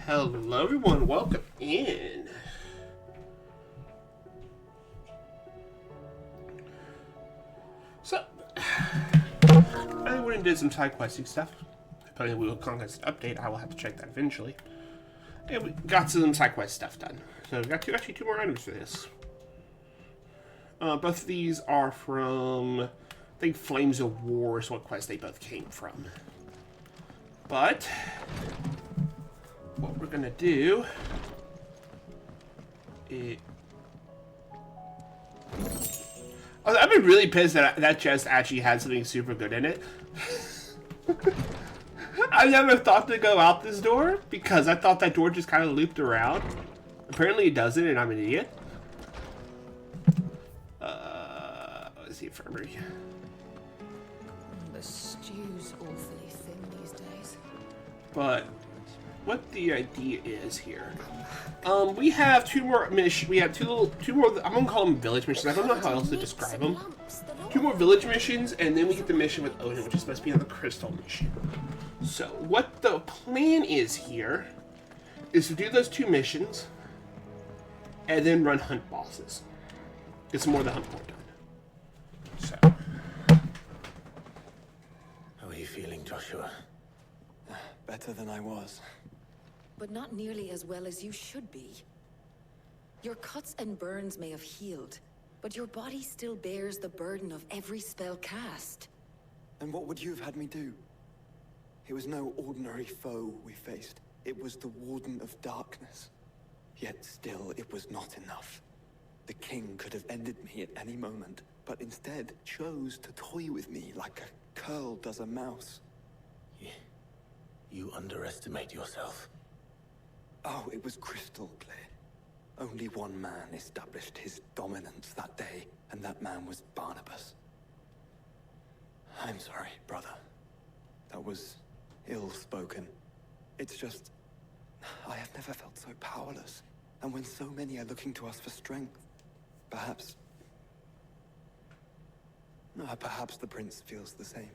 Hello everyone, welcome in. So, I went and did some side questing stuff. Depending on the contest update, I will have to check that eventually. And we got some side quest stuff done. So we got actually two more items for this. Both of these are from, I think, Flames of War is what quest they both came from. But what we're gonna do is... I've been really pissed that that chest actually had something super good in it. I never thought to go out this door because I thought that door just kind of looped around. Apparently it doesn't, and I'm an idiot. Let's see, infirmary. The stew's awfully thin these days. But what the idea is here, we have two more missions. We have two more. I'm gonna call them village missions. I don't know how else to describe them. Two more village missions, and then we get the mission with Odin, which is supposed to be on the crystal mission. So what the plan is here is to do those two missions, and then run hunt bosses. Get some more of the hunt point done. So, how are you feeling, Joshua? Better than I was. But not nearly as well as you should be. Your cuts and burns may have healed, but your body still bears the burden of every spell cast. And what would you have had me do? It was no ordinary foe we faced. It was the Warden of Darkness. Yet still, it was not enough. The king could have ended me at any moment, but instead chose to toy with me like a curl does a mouse. You underestimate yourself. Oh, it was crystal clear. Only one man established his dominance that day, and that man was Barnabas. I'm sorry, brother. That was ill-spoken. It's just... I have never felt so powerless. And when so many are looking to us for strength, perhaps the prince feels the same.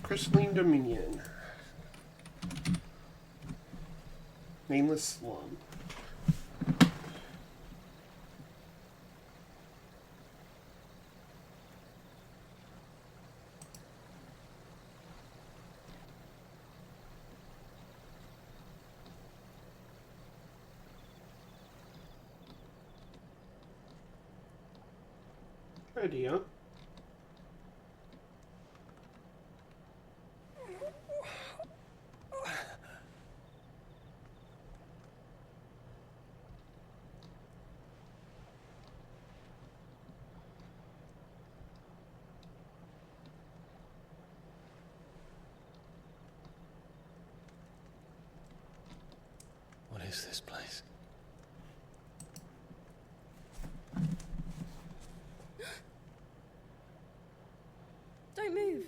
Crystalline Dominion. Nameless Slum. Idea. What is this place? Don't move.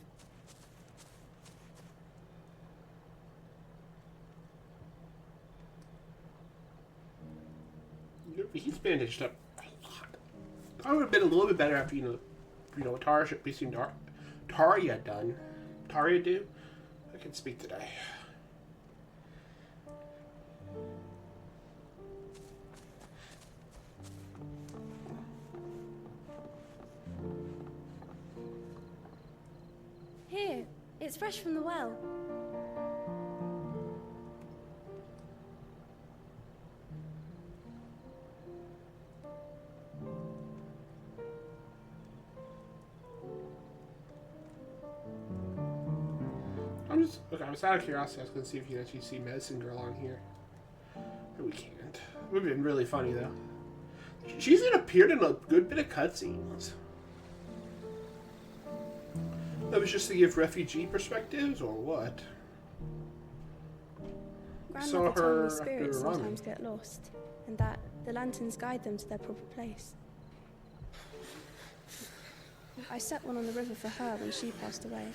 He's bandaged up a lot. I would have been a little bit better after what Tara should be seen Tarya done. Tarya do? I can speak today. Here, it's fresh from the well. I was out of curiosity. I was going to see if you can actually see Medicine Girl on here. But we can't. It would have been really funny, though. She's appeared in a good bit of cutscenes. That was just to give refugee perspectives, or what? Grandmother Saw her told me after spirits running. sometimes get lost, and that the lanterns guide them to their proper place. I set one on the river for her when she passed away.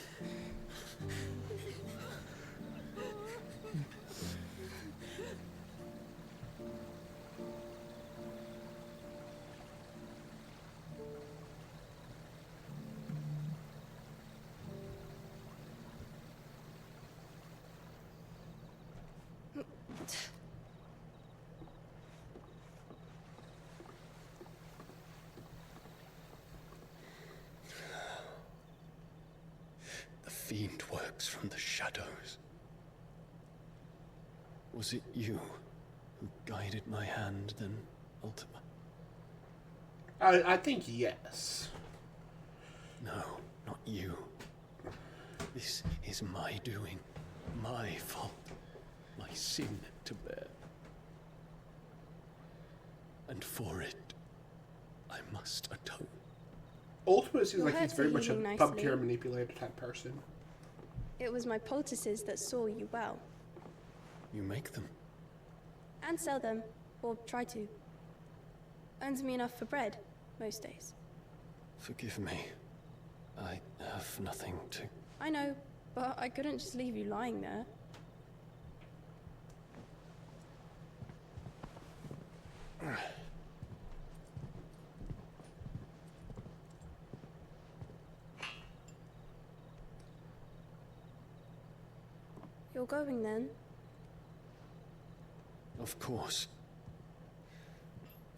fiend works from the shadows. Was it you who guided my hand, then, Ultima? I think yes. No, not you. This is my doing, my fault, my sin to bear. And for it, I must atone. Ultima seems Your like he's hurts very are much a healing puppeteer nicely. manipulator type person. It was my poultices that saw you well. You make them. And sell them, or try to. Earns me enough for bread, most days. Forgive me. I have nothing to... I know, but I couldn't just leave you lying there. You're going then? Of course.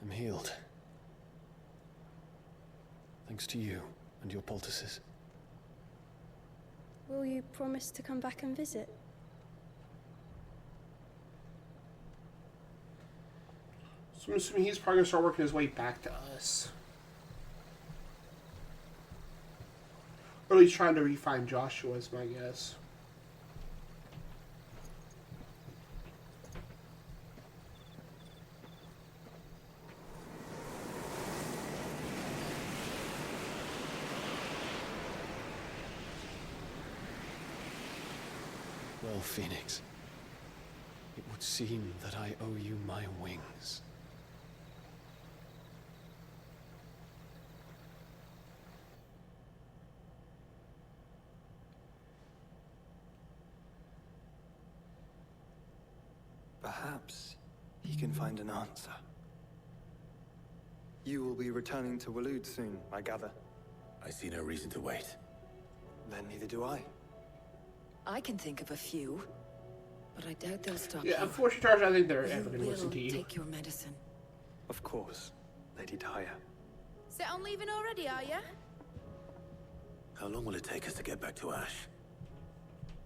I'm healed. Thanks to you and your poultices. Will you promise to come back and visit? So I'm assuming he's probably gonna start working his way back to us. Or at least trying to refine Joshua is my guess. Well, Phoenix, it would seem that I owe you my wings. Perhaps he can find an answer. You will be returning to Waloed soon, I gather. I see no reason to wait. Then neither do I. I can think of a few, but I doubt they'll stop Yeah, you. unfortunately, Charles, I think they're You ever going to listen will to you. take your medicine. Of course, Lady Daya. Set on leaving already, are ya? How long will it take us to get back to Ash?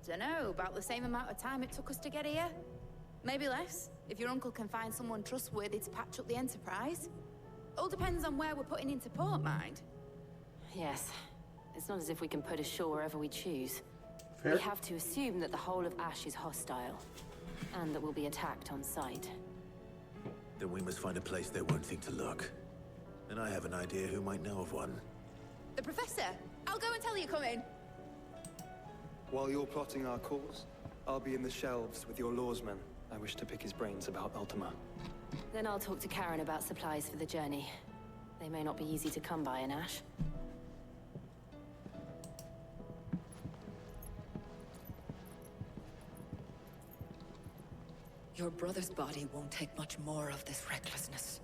Dunno, about the same amount of time it took us to get here. Maybe less, if your uncle can find someone trustworthy to patch up the Enterprise. All depends on where we're putting into port, mind. Yes. It's not as if we can put ashore wherever we choose. Fair. We have to assume that the whole of Ash is hostile, and that we'll be attacked on sight. Then we must find a place they won't think to look. And I have an idea who might know of one. The Professor! I'll go and tell you come in. While you're plotting our course, I'll be in the shelves with your lawsman. I wish to pick his brains about Ultima. Then I'll talk to Karen about supplies for the journey. They may not be easy to come by in Ash. Your brother's body won't take much more of this recklessness.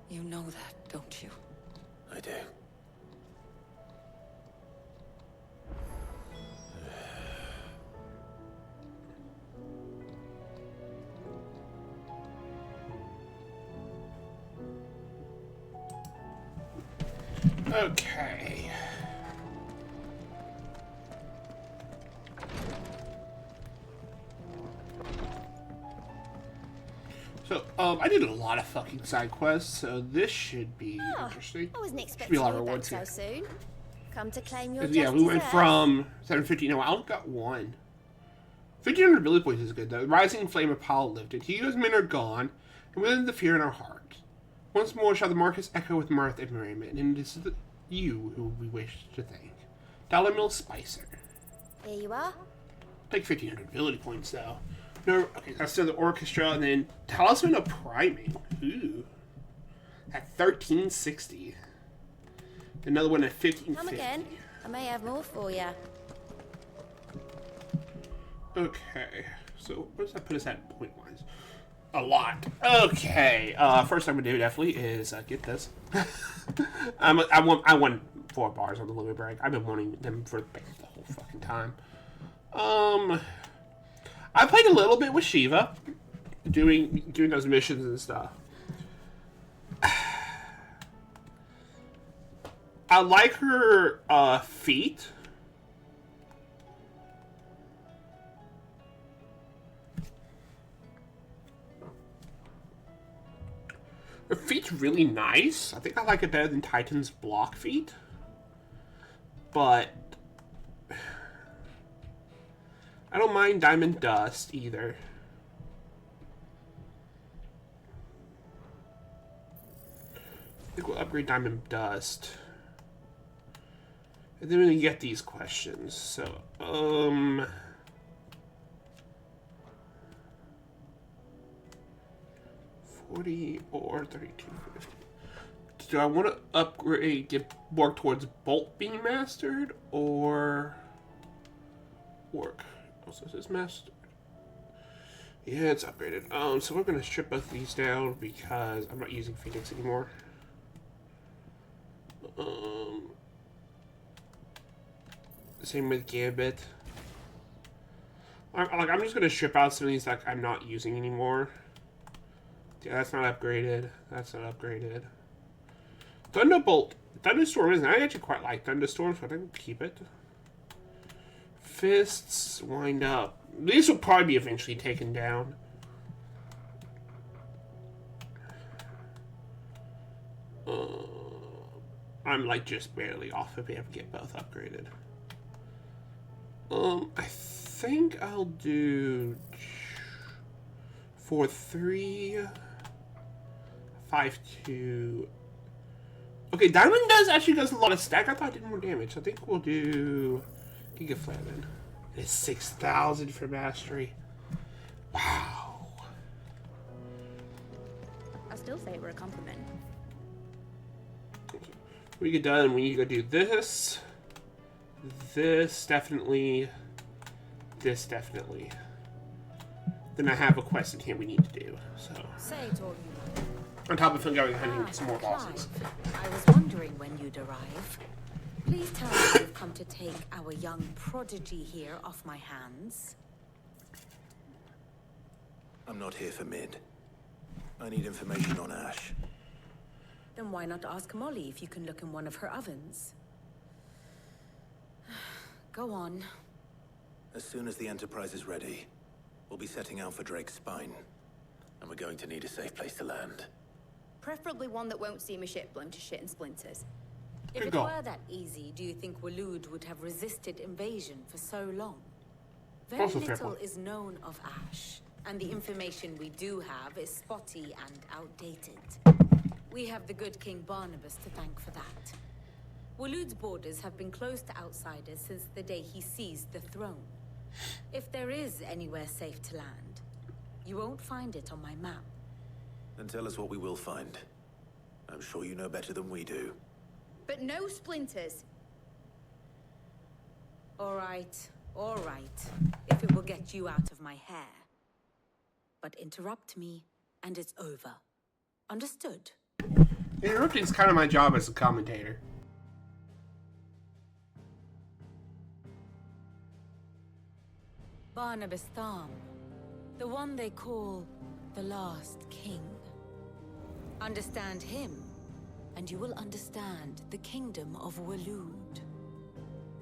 You know that, don't you? I do. Okay. So, I did a lot of fucking side quests, so this should be interesting. I wasn't Should be expecting a lot you of back rewards so here. soon. Come to claim your 'Cause, just yeah, we went desserts. from 750. No, I only got one. 1,500 ability points is good though. Rising flame of Paul lifted. He whose men are gone, and with the fear in our hearts. Once more shall the Marcus echo with mirth and merriment, and it is you who we wish to thank. Dollar Mill Spicer. Here you are. Like 1,500 ability points though. No, okay, that's still the orchestra, and then Talisman of Priming. Ooh. At 1,360. Another one at 1,550. Come again. I may have more for you. Okay, so what does that put us at point-wise? A lot. Okay, first thing I'm gonna do definitely is get this. I won 4 bars on the limit break. I've been wanting them for the whole fucking time. I played a little bit with Shiva, doing those missions and stuff. I like her feat. really nice. I think I like it better than Titan's block feat. But I don't mind Diamond Dust either. I think we'll upgrade Diamond Dust. And then we get these questions. So, 40 or 32.50. Do I want to upgrade, get more towards Bolt being mastered, or Orc? Also, this is mastered. Yeah, it's upgraded. So we're gonna strip both of these down because I'm not using Phoenix anymore. Same with Gambit. I'm just gonna strip out some of these that I'm not using anymore. Yeah, that's not upgraded. That's not upgraded. Thunderbolt. Thunderstorm isn't. I actually quite like Thunderstorm, so I think we'll keep it. Fists. Wind up. These will probably be eventually taken down. I'm like just barely off if we ever get both upgraded. I think I'll do 4-3, 5-2. Okay, Diamond does a lot of stack. I thought it did more damage. So I think we'll do Giga Flare then. It's 6,000 for mastery. Wow. I still say it were a compliment. We get done. We need to go do this. This definitely. This definitely. Then I have a quest in here we need to do. So. Say it all you On top of going hunting some more bosses. I was wondering when you'd arrive. Please tell me you've come to take our young prodigy here off my hands. I'm not here for Mid. I need information on Ash. Then why not ask Molly if you can look in one of her ovens? Go on. As soon as the Enterprise is ready, we'll be setting out for Drake's Spine. And we're going to need a safe place to land. Preferably one that won't see my ship blown to shit and splinters. If Good it call. were that easy, do you think Waloed would have resisted invasion for so long? Very Also fair little point. is known of Ash, and the information we do have is spotty and outdated. We have the good King Barnabas to thank for that. Waloed's borders have been closed to outsiders since the day he seized the throne. If there is anywhere safe to land, you won't find it on my map. Then tell us what we will find. I'm sure you know better than we do. But no splinters. All right, if it will get you out of my hair. But interrupt me, and it's over. Understood? Interrupting is kind of my job as a commentator. Barnabas Tham, the one they call the Last King. Understand him, and you will understand the kingdom of Waloed.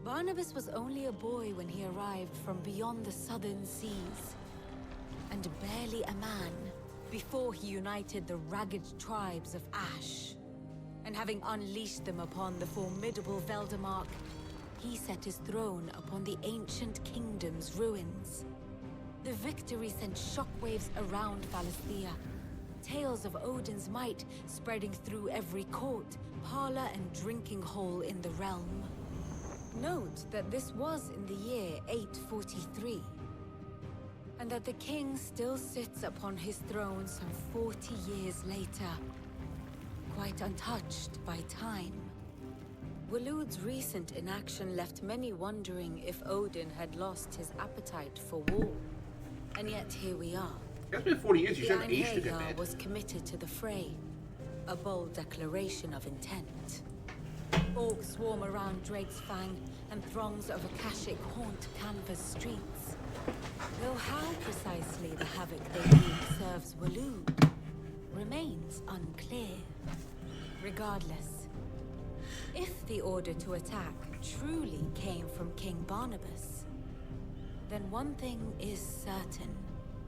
Barnabas was only a boy when he arrived from beyond the southern seas, and barely a man before he united the ragged tribes of Ash. And having unleashed them upon the formidable Veldamark, he set his throne upon the ancient kingdom's ruins. The victory sent shockwaves around Valisthea, tales of Odin's might spreading through every court, parlor, and drinking hole in the realm. Note that this was in the year 843, and that the king still sits upon his throne some 40 years later, quite untouched by time. Waloed's recent inaction left many wondering if Odin had lost his appetite for war. And yet here we are. It's been 40 years. You The should have aged it a Einherjar bit. was committed to the fray, a bold declaration of intent. Orcs swarm around Drake's Fang, and throngs of Akashic haunt Canva's streets. Though how precisely the havoc they wreak serves Waloed remains unclear. Regardless, if the order to attack truly came from King Barnabas, then one thing is certain.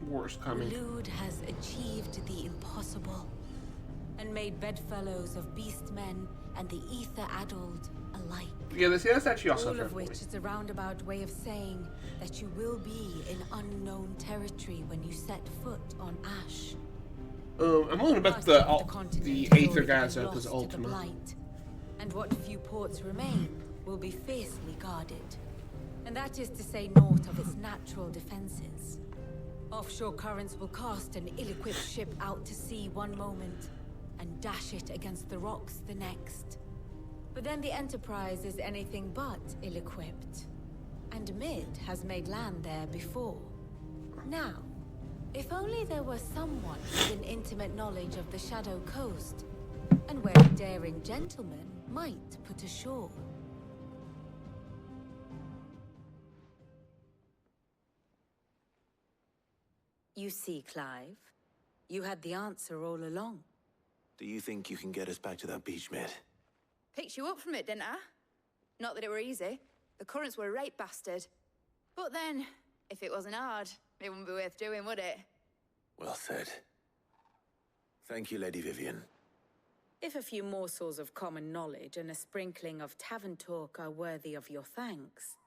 War's coming. Waloed has achieved the impossible, and made bedfellows of beast men and the ether-addled alike. Yeah, that's actually also All fair of which point. is a roundabout way of saying that you will be in unknown territory when you set foot on Ash. I'm wondering about Part of the continent Aether has already Gaza been because lost to the Ultima. Blight, and what few ports remain will be fiercely guarded. And that is to say naught of its natural defenses. Offshore currents will cast an ill-equipped ship out to sea one moment and dash it against the rocks the next. But then the Enterprise is anything but ill-equipped. And Mid has made land there before. Now, if only there were someone with an intimate knowledge of the Shadow Coast, and where a daring gentleman might put ashore. You see, Clive, you had the answer all along. Do you think you can get us back to that beach, Mid? Picked you up from it, didn't I? Not that it were easy. The currents were a right bastard. But then, if it wasn't hard, it wouldn't be worth doing, would it? Well said. Thank you, Lady Vivian. If a few morsels of common knowledge and a sprinkling of tavern talk are worthy of your thanks,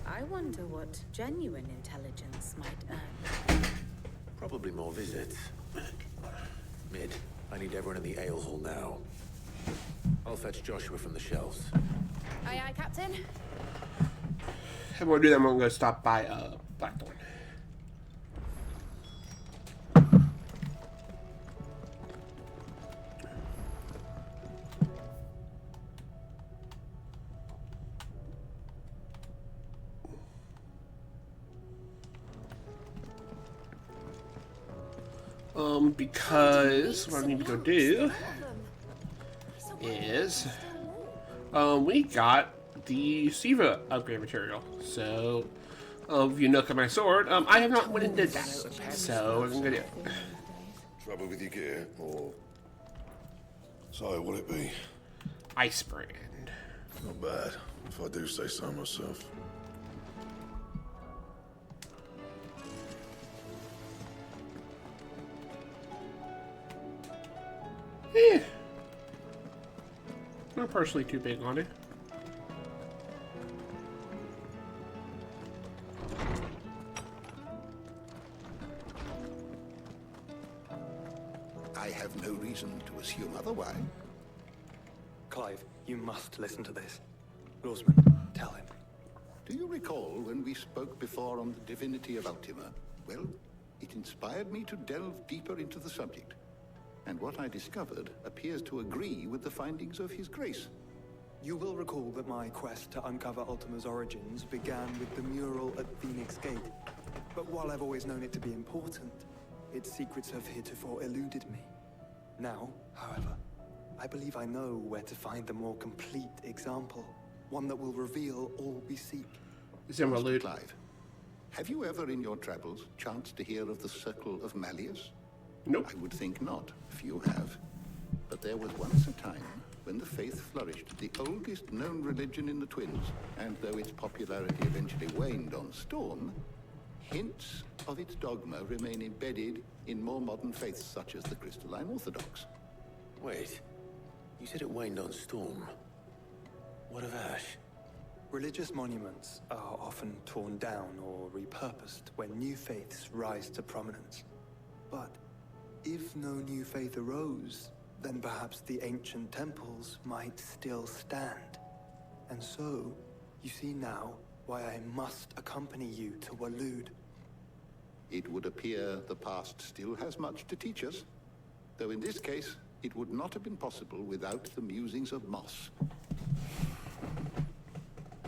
I wonder what genuine intelligence might earn. Probably more visits. Mid, I need everyone in the ale hall now. I'll fetch Joshua from the shelves. Aye, aye, Captain. And we'll do that, I'm gonna go stop by Blackthorn. Because what I need to go do is, we got the Siva upgrade material. So, if you look at my sword, I have not went and did that. So, I'm gonna do it. Trouble with your gear, or so will it be? Ice brand. Not bad, if I do say so myself. Eh. I'm not personally too big on it. I have no reason to assume otherwise. Clive, you must listen to this. Lawsman, tell him. Do you recall when we spoke before on the divinity of Ultima? Well, it inspired me to delve deeper into the subject. And what I discovered appears to agree with the findings of His Grace. You will recall that my quest to uncover Ultima's origins began with the mural at Phoenix Gate. But while I've always known it to be important, its secrets have heretofore eluded me. Now, however, I believe I know where to find the more complete example. One that will reveal all we seek. Mr. Clive, have you ever in your travels chanced to hear of the Circle of Malleus? Nope. I would think not. Few have. But there was once a time when the faith flourished, the oldest known religion in the Twins, and though its popularity eventually waned on Storm, hints of its dogma remain embedded in more modern faiths such as the Crystalline Orthodox. Wait, you said it waned on Storm. What of Ash? Religious monuments are often torn down or repurposed when new faiths rise to prominence. But if no new faith arose, then perhaps the ancient temples might still stand. And so, you see now why I must accompany you to Waloed. It would appear the past still has much to teach us, though in this case, it would not have been possible without the musings of Moss.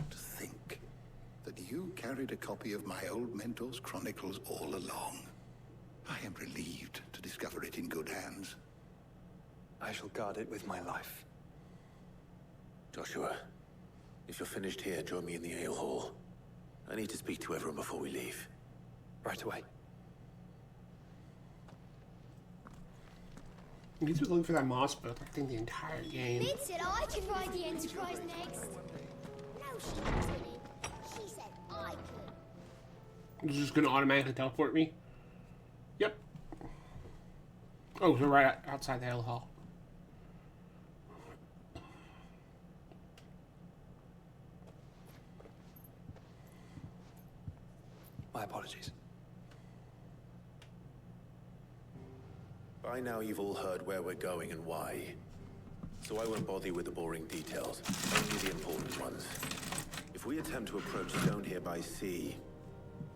To think that you carried a copy of my old mentor's chronicles all along. I am relieved to discover it in good hands. I shall guard it with my life. Joshua, if you're finished here, join me in the ale hall. I need to speak to everyone before we leave. Right away. You need to look for that Moss book, I think the entire game. Mid said I could ride the Enterprise next. No, she didn't. She said I could. It's just gonna automatically teleport me? Yep. Oh, so right outside the hell hall. My apologies. By now you've all heard where we're going and why. So I won't bother you with the boring details, only the important ones. If we attempt to approach Stone here by sea,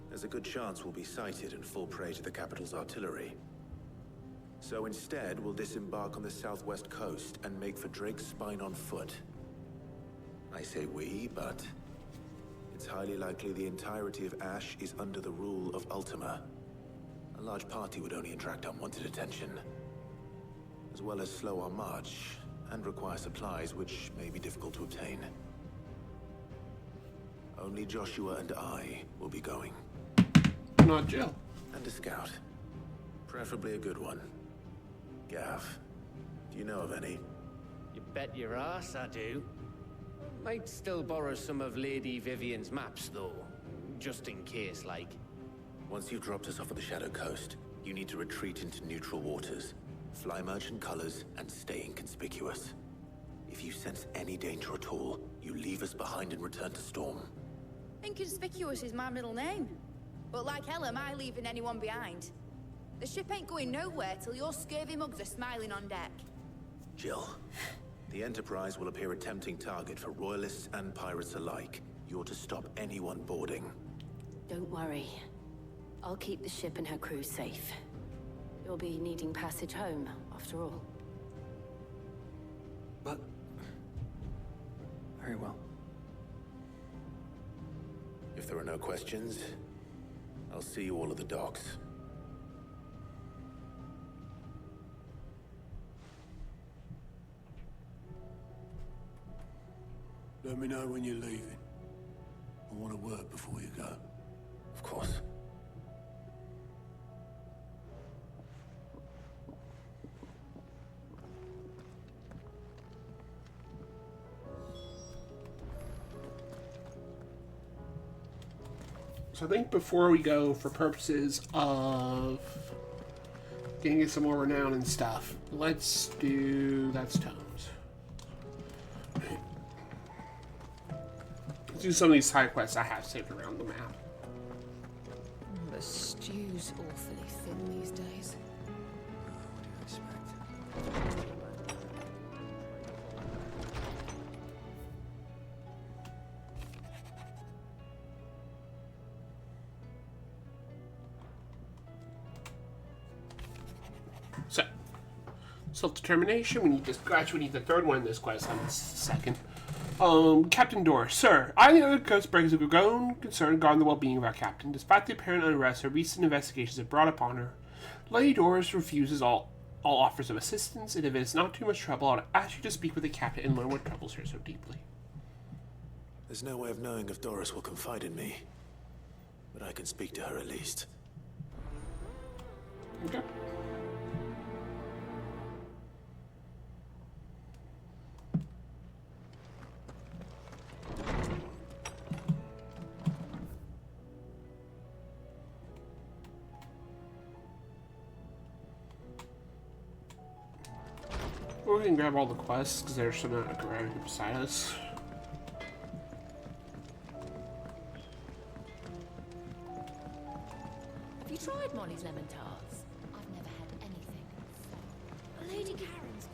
there's a good chance we'll be sighted and fall prey to the capital's artillery. So instead, we'll disembark on the southwest coast and make for Drake's Spine on foot. I say we, but it's highly likely the entirety of Ash is under the rule of Ultima. A large party would only attract unwanted attention, as well as slow our march and require supplies which may be difficult to obtain. Only Joshua and I will be going. Not Jill. And a scout. Preferably a good one. Gav, do you know of any? You bet your ass I do. Might still borrow some of Lady Vivian's maps, though. Just in case, like. Once you've dropped us off at the Shadow Coast, you need to retreat into neutral waters, fly merchant colors, and stay inconspicuous. If you sense any danger at all, you leave us behind and return to Storm. Inconspicuous is my middle name. But like hell am I leaving anyone behind. The ship ain't going nowhere till your scurvy mugs are smiling on deck. Jill, the Enterprise will appear a tempting target for royalists and pirates alike. You're to stop anyone boarding. Don't worry. I'll keep the ship and her crew safe. You'll be needing passage home, after all. But... very well. If there are no questions, I'll see you all at the docks. Let me know when you're leaving. I want to work before you go. Of course. So I think before we go, for purposes of getting some more renown and stuff, let's do... that's tones. Let's do some of these side quests I have saved around the map. The stew's awfully thin these days. What do you expect? So, self-determination. We need this. Actually, we need the third one in this quest. On this second. Captain Doris, sir. I and the other coast breakers have grown concerned regarding the well-being of our captain. Despite the apparent unrest her recent investigations have brought upon her, Lady Doris refuses all offers of assistance, and if it is not too much trouble, I'll ask you to speak with the captain and learn what troubles her so deeply. There's no way of knowing if Doris will confide in me, but I can speak to her at least. Okay. We can grab all the quests because there's some right here beside us. Have you tried Molly's lemon tarts? I've never had anything. Lady Karen's.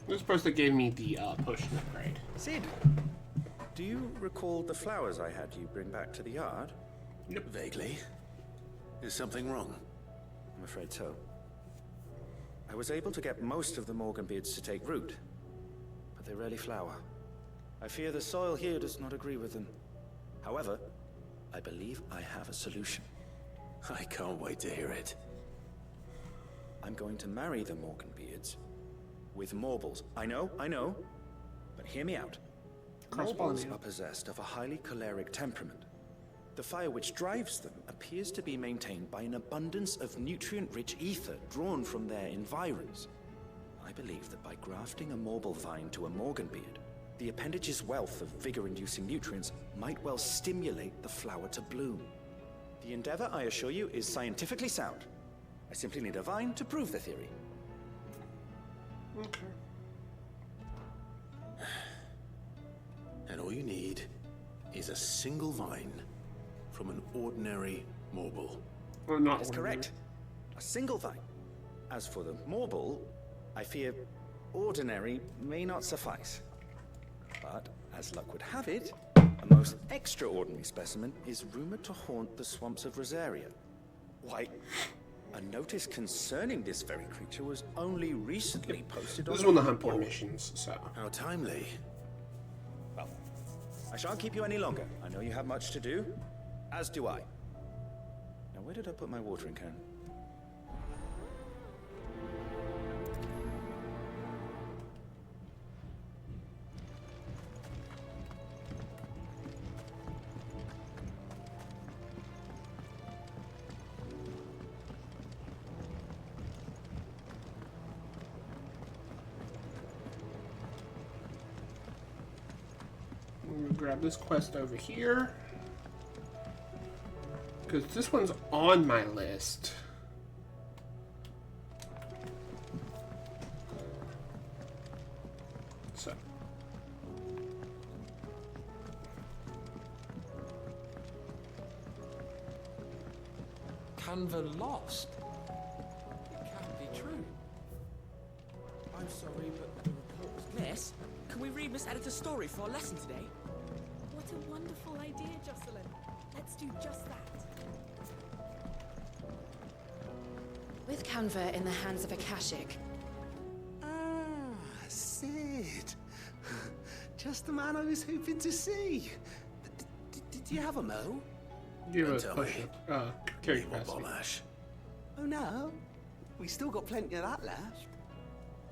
This person gave me the potion upgrade. Sid, do you recall the flowers I had you bring back to the yard? Yep. Vaguely. Is something wrong? I'm afraid so. I was able to get most of the Morganbeards to take root, but they rarely flower. I fear the soil here does not agree with them. However, I believe I have a solution. I can't wait to hear it. I'm going to marry the Morganbeards with Morbles. I know, but hear me out. Morbles are possessed of a highly choleric temperament. The fire which drives them appears to be maintained by an abundance of nutrient-rich ether drawn from their environs. I believe that by grafting a Morble vine to a Morganbeard, the appendage's wealth of vigor-inducing nutrients might well stimulate the flower to bloom. The endeavor, I assure you, is scientifically sound. I simply need a vine to prove the theory. Okay. And all you need is a single vine from an ordinary Morble. Or not That's ordinary. correct. A single vine. As for the Morble, I fear ordinary may not suffice. But, as luck would have it, a most extraordinary specimen is rumored to haunt the swamps of Rosaria. Why, a notice concerning this very creature was only recently posted on This is one of the Hunt Huntborn board. missions, so. How timely. Well, I shan't keep you any longer. I know you have much to do, as do I. Now, where did I put my watering can? I'm gonna grab this quest over here. Because this one's on my list. So. Canva lost? It can't be true. I'm sorry, but the report was... Miss, can we read Miss Editor's story for our lesson today? What a wonderful idea, Jocelyn. Let's do just that. With Canva in the hands of Akashic. Ah, Sid. Just the man I was hoping to see. Did you have a mo? You have a tell me. push carry Need more capacity. bomb ash. Oh no, we still got plenty of that left.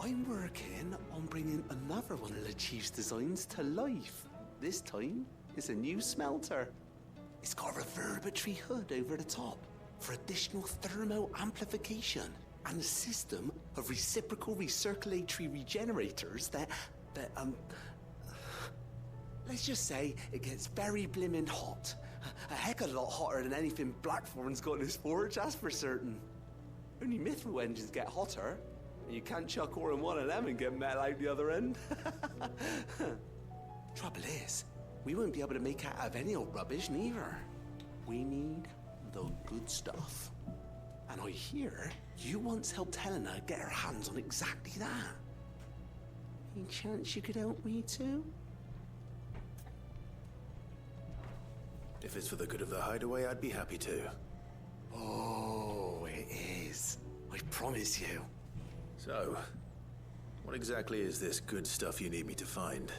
I'm working on bringing another one of the Chief's designs to life. This time, it's a new smelter. It's got a reverberatory hood over the top for additional thermal amplification and a system of reciprocal recirculatory regenerators that let's just say it gets very blimmin' hot. A heck of a lot hotter than anything Blackthorn's got in his forge, that's for certain. Only mithril engines get hotter, and you can't chuck ore in one of them and get metal out the other end. Trouble is, we won't be able to make out of any old rubbish neither. We need the good stuff. And I hear you once helped Helena get her hands on exactly that. Any chance you could help me too? If it's for the good of the hideaway, I'd be happy to. Oh, it is. I promise you. So, what exactly is this good stuff you need me to find?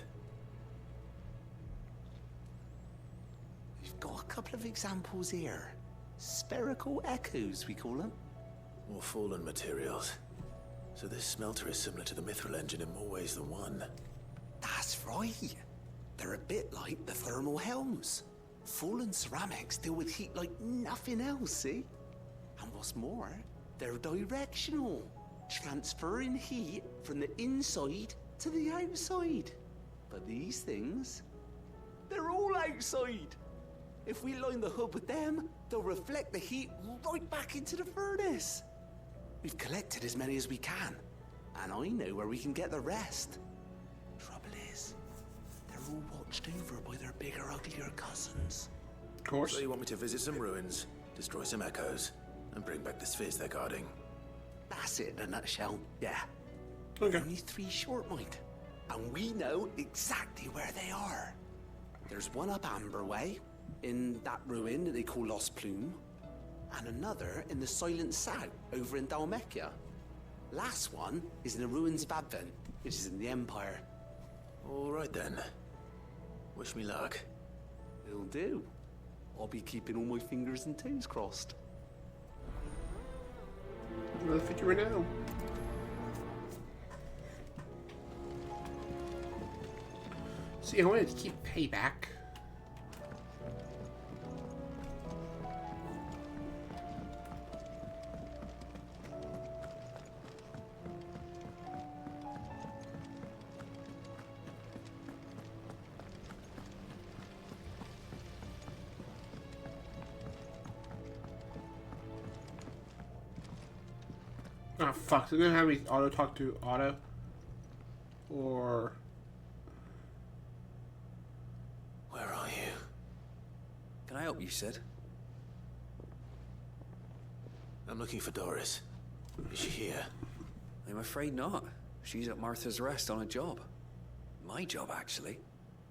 We've got a couple of examples here. Spherical echoes, we call them. More fallen materials. So this smelter is similar to the mithril engine in more ways than one. That's right. They're a bit like the thermal helms. Fallen ceramics deal with heat like nothing else, see? And what's more, they're directional, transferring heat from the inside to the outside. But these things, they're all outside. If we line the hood with them, they'll reflect the heat right back into the furnace. We've collected as many as we can, and I know where we can get the rest. Trouble is, they're all watched over by their bigger, uglier cousins. Of course. So you want me to visit some ruins, destroy some echoes, and bring back the spheres they're guarding? That's it in a nutshell, yeah. Okay. Only 3 short, mind. And we know exactly where they are. There's one up Amber Way, in that ruin that they call Lost Plume, and another in the Silent South, over in Dalmekia. Last one is in the ruins of Advent, which is in the Empire. All right then. Wish me luck. It'll do. I'll be keeping all my fingers and toes crossed. Another figure right now. See, I wanted to keep payback. Oh fuck, they're gonna have me auto talk to Otto? Or... Where are you? Can I help you, Sid? I'm looking for Doris. Is she here? I'm afraid not. She's at Martha's Rest on a job. My job, actually.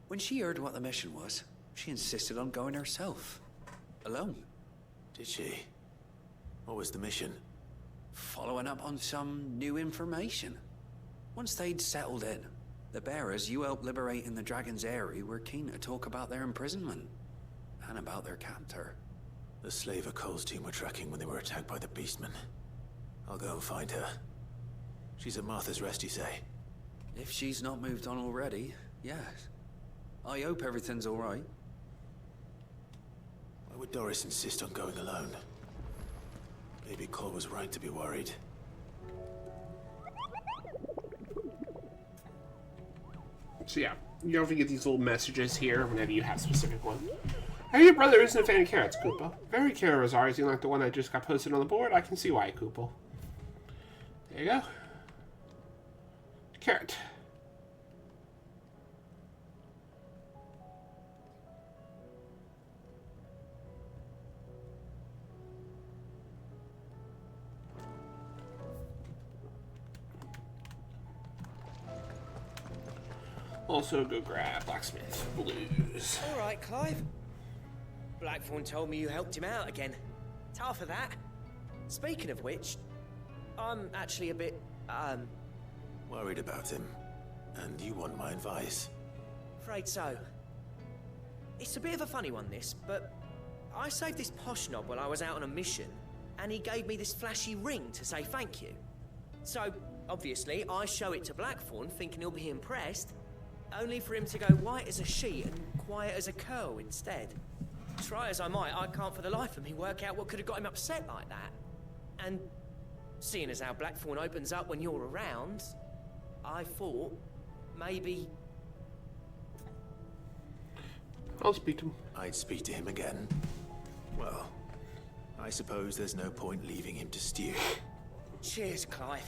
When she heard what the mission was, she insisted on going herself. Alone. Did she? What was the mission? Following up on some new information. Once they'd settled in, the bearers you helped liberate in the Dragon's Eyrie were keen to talk about their imprisonment. And about their captor. The slaver Cole's team were tracking when they were attacked by the Beastmen. I'll go and find her. She's at Martha's Rest, you say? If she's not moved on already, yes. I hope everything's all right. Why would Doris insist on going alone? Maybe Cole was right to be worried. So yeah, you don't forget these little messages here whenever you have specific one. Hey, your brother isn't a fan of carrots, Koopa. Very characterizing like the one that just got posted on the board. I can see why, Koopa. There you go. Carrot. Also, go grab Blacksmith Blues. All right, Clive. Blackthorn told me you helped him out again. Tough for that. Speaking of which, I'm actually a bit, Worried about him. And you want my advice? afraid so. It's a bit of a funny one, this, but I saved this posh knob while I was out on a mission, and he gave me this flashy ring to say thank you. So, obviously, I show it to Blackthorn, thinking he'll be impressed, only for him to go white as a sheet and quiet as a curl instead. Try as I might, I can't for the life of me work out what could have got him upset like that. And seeing as how Blackthorn opens up when you're around, I thought maybe... I'll speak to him. I'd speak to him again. Well, I suppose there's no point leaving him to stew. Cheers, Clive.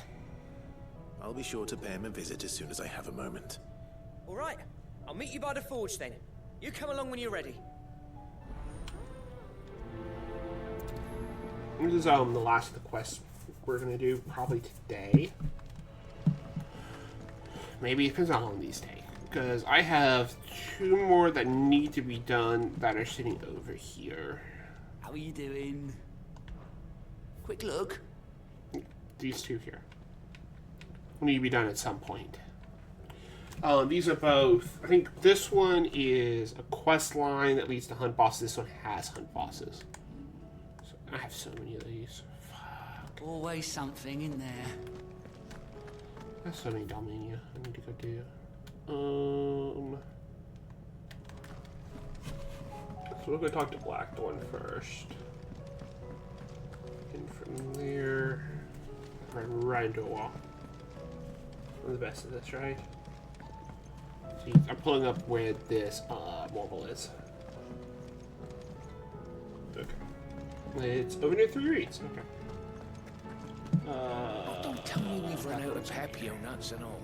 I'll be sure to pay him a visit as soon as I have a moment. All right, I'll meet you by the forge then. You come along when you're ready. This is the last of the quests we're gonna do probably today. Maybe it depends on how long these take. Because I have 2 more that need to be done that are sitting over here. How are you doing? Quick look. These 2 here need to be done at some point. These are both. I think this one is a quest line that leads to hunt bosses. This one has hunt bosses. So I have so many of these. Fuck. Always something in there. That's so many Dalmania I need to go do. So we're gonna talk to Blackthorn first. And from there, run right into a wall. I'm the best of this, right? See, I'm pulling up where this marble is. Okay. It's over near 3 reeds. Okay. Don't tell me we've run out of Papio nuts and all.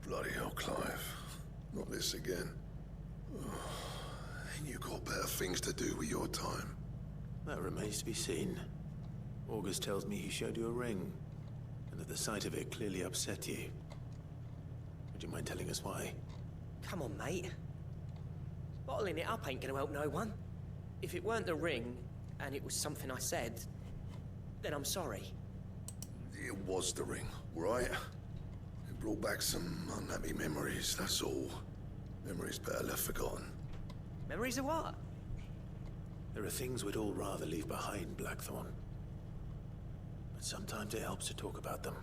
Bloody hell, Clive. Not this again. Ain't you got better things to do with your time? That remains to be seen. August tells me he showed you a ring, and that the sight of it clearly upset you. Would you mind telling us why? Come on, mate. Bottling it up ain't gonna help no one. If it weren't the ring, and it was something I said, then I'm sorry. It was the ring, right? It brought back some unhappy memories, that's all. Memories better left forgotten. Memories of what? There are things we'd all rather leave behind, Blackthorn. But sometimes it helps to talk about them.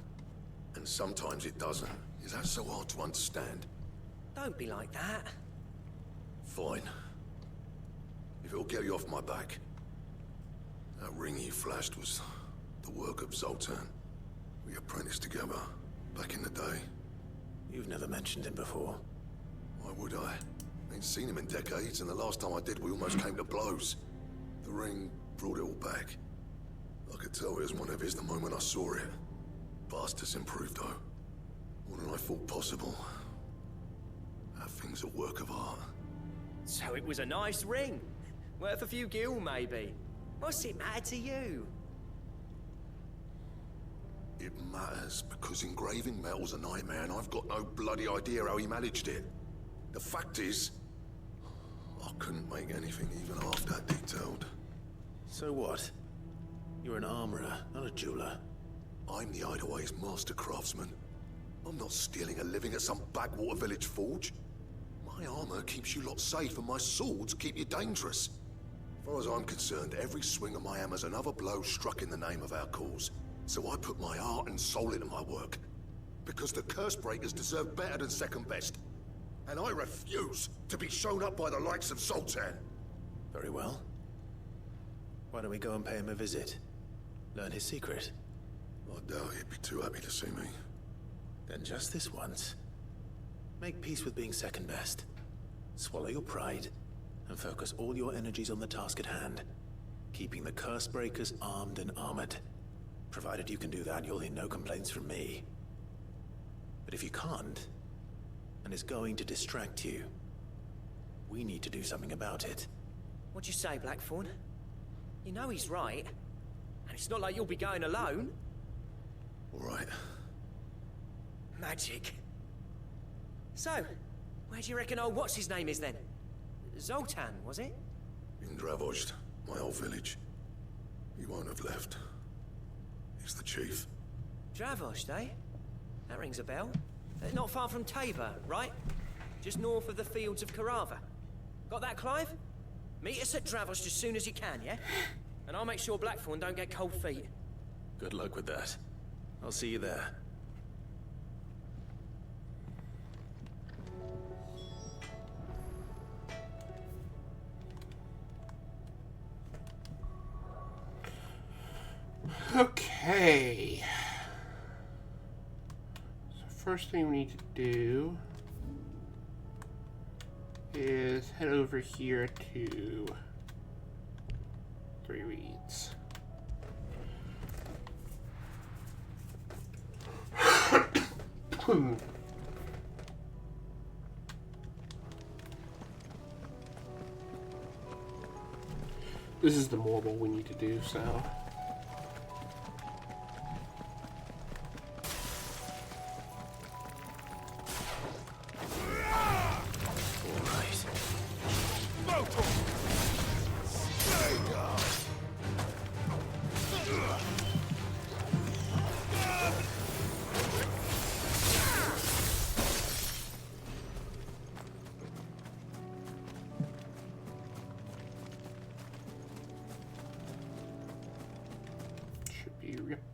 And sometimes it doesn't. Is that so hard to understand? Don't be like that. Fine. If it'll get you off my back. That ring you flashed was the work of Zoltan. We apprenticed together, back in the day. You've never mentioned him before. Why would I? Ain't seen him in decades, and the last time I did, we almost came to blows. The ring brought it all back. I could tell it was one of his the moment I saw it. Bastard's improved, though. More than I thought possible. That thing's a work of art. So it was a nice ring. Worth a few gil, maybe. What's it matter to you? It matters because engraving metal's a nightmare, and I've got no bloody idea how he managed it. The fact is, I couldn't make anything even half that detailed. So what? You're an armorer, not a jeweler. I'm the Hideaway's master craftsman. I'm not stealing a living at some backwater village forge. My armor keeps you lot safe, and my swords keep you dangerous. As far as I'm concerned, every swing of my hammer's another blow struck in the name of our cause. So I put my heart and soul into my work. Because the Cursebreakers deserve better than second best. And I refuse to be shown up by the likes of Zoltan. Very well. Why don't we go and pay him a visit? Learn his secret. I doubt he'd be too happy to see me. Then just this once, make peace with being second best. Swallow your pride, and focus all your energies on the task at hand. Keeping the Cursebreakers armed and armored. Provided you can do that, you'll hear no complaints from me. But if you can't, and it's going to distract you, we need to do something about it. What'd you say, Blackthorn? You know he's right. And it's not like you'll be going alone. All right. Magic. So, where do you reckon old what's-his-name is then? Zoltan, was it? In Dravozd, my old village. He won't have left. He's the chief. Dravozd, eh? That rings a bell. Not far from Tabor, right? Just north of the fields of Karava. Got that, Clive? Meet us at Dravozd as soon as you can, yeah? And I'll make sure Blackthorn don't get cold feet. Good luck with that. I'll see you there. Okay. So first thing we need to do is head over here to Three Reeds. This is the mobile we need to do, so.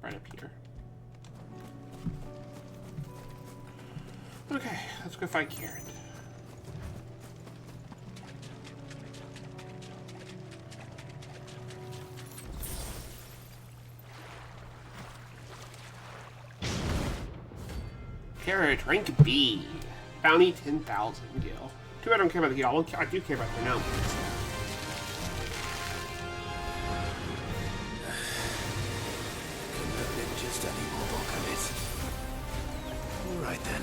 Right up here. Okay, let's go find Kieran. Carrot, rank B. Bounty 10,000 gil. Too bad I don't care about the gil. I do care about the announcements. Right then.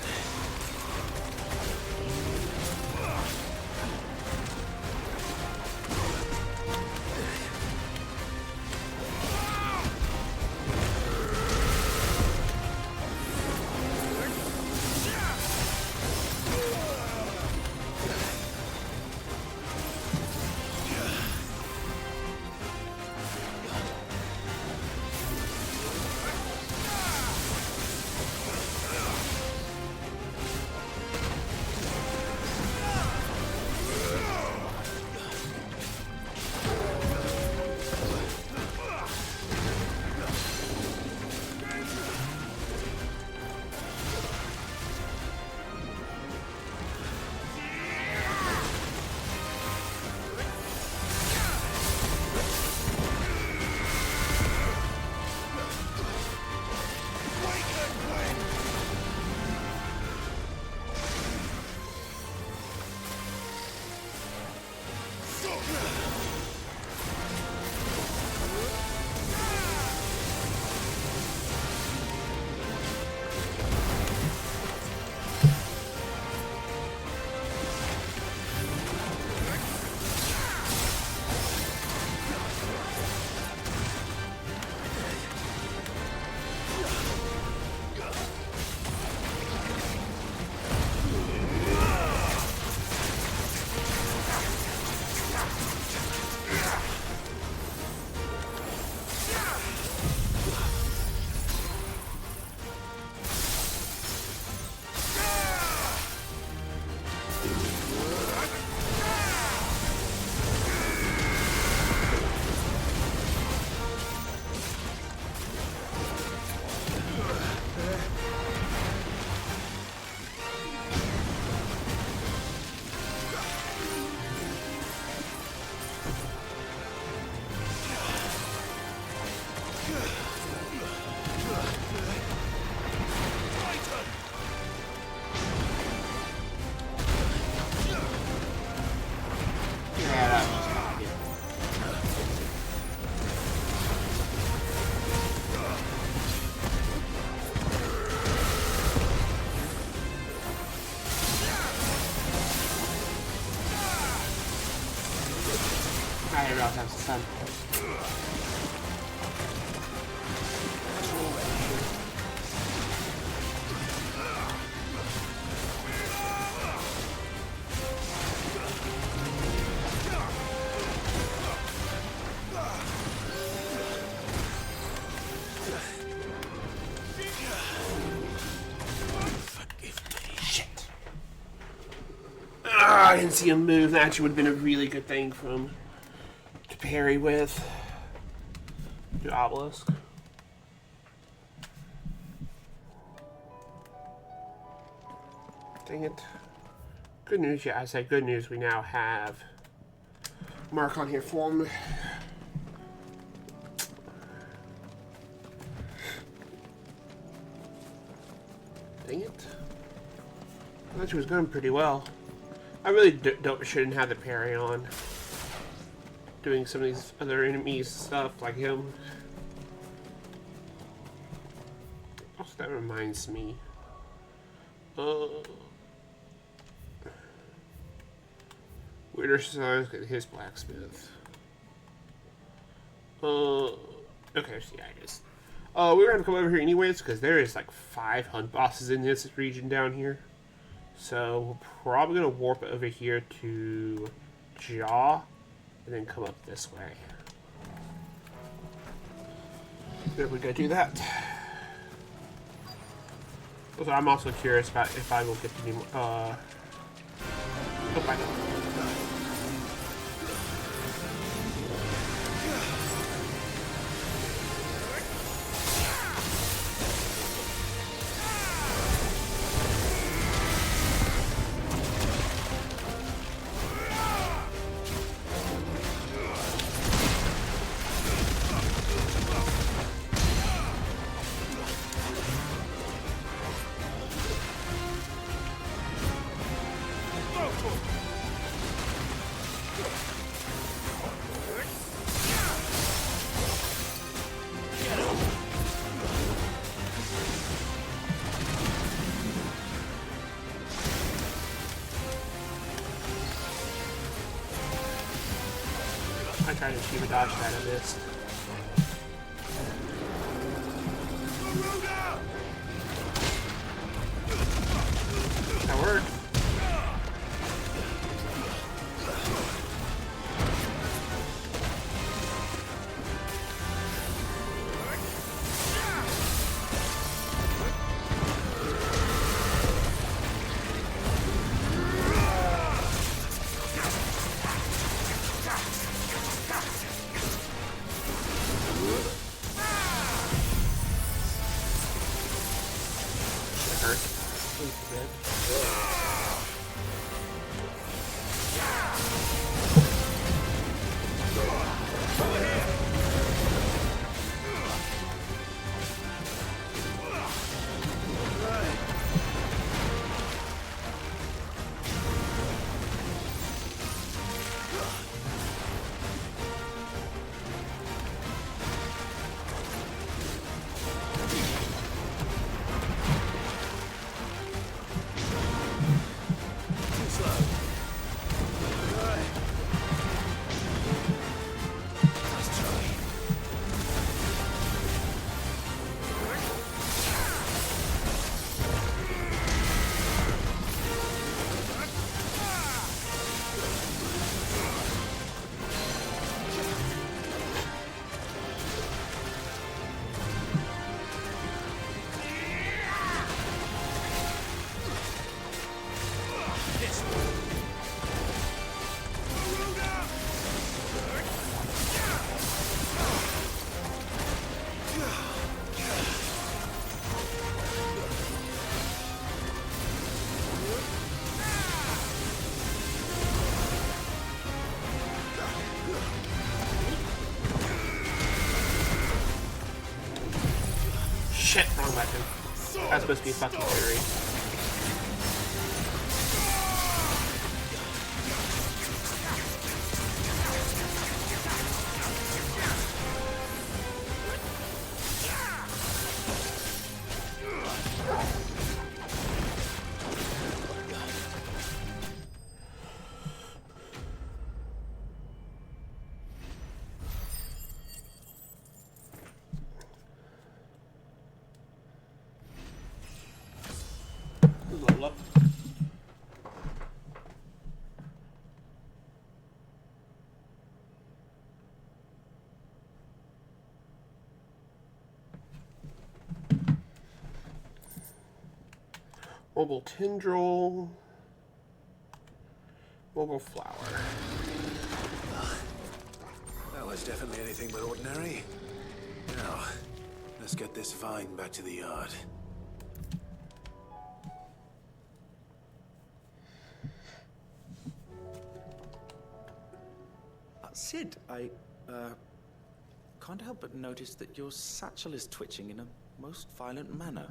forgot I have some. I didn't see him move. That actually would have been a really good thing for him to parry with. Do Obelisk. Dang it. Good news, yeah, I said good news. We now have Mark on here for him. Dang it. I thought she was going pretty well. I really shouldn't have the parry on. Doing some of these other enemies stuff like him. Also, that reminds me. Weirder Sons, his blacksmith. Okay, so yeah, I guess. We're gonna come over here anyways, because there is like 5 hunt bosses in this region down here. So we're probably gonna warp over here to Jaw, and then come up this way. If we go do that. Also, I'm also curious about if I will get any more. Oh, I don't. I tried to shoot a dodge that I missed. That worked. Shit, wrong weapon. That's supposed to be fucking Fury. level up. Mobile tendril. Mobile flower. That was definitely anything but ordinary. Now, let's get this vine back to the yard. Sid, I can't help but notice that your satchel is twitching in a most violent manner.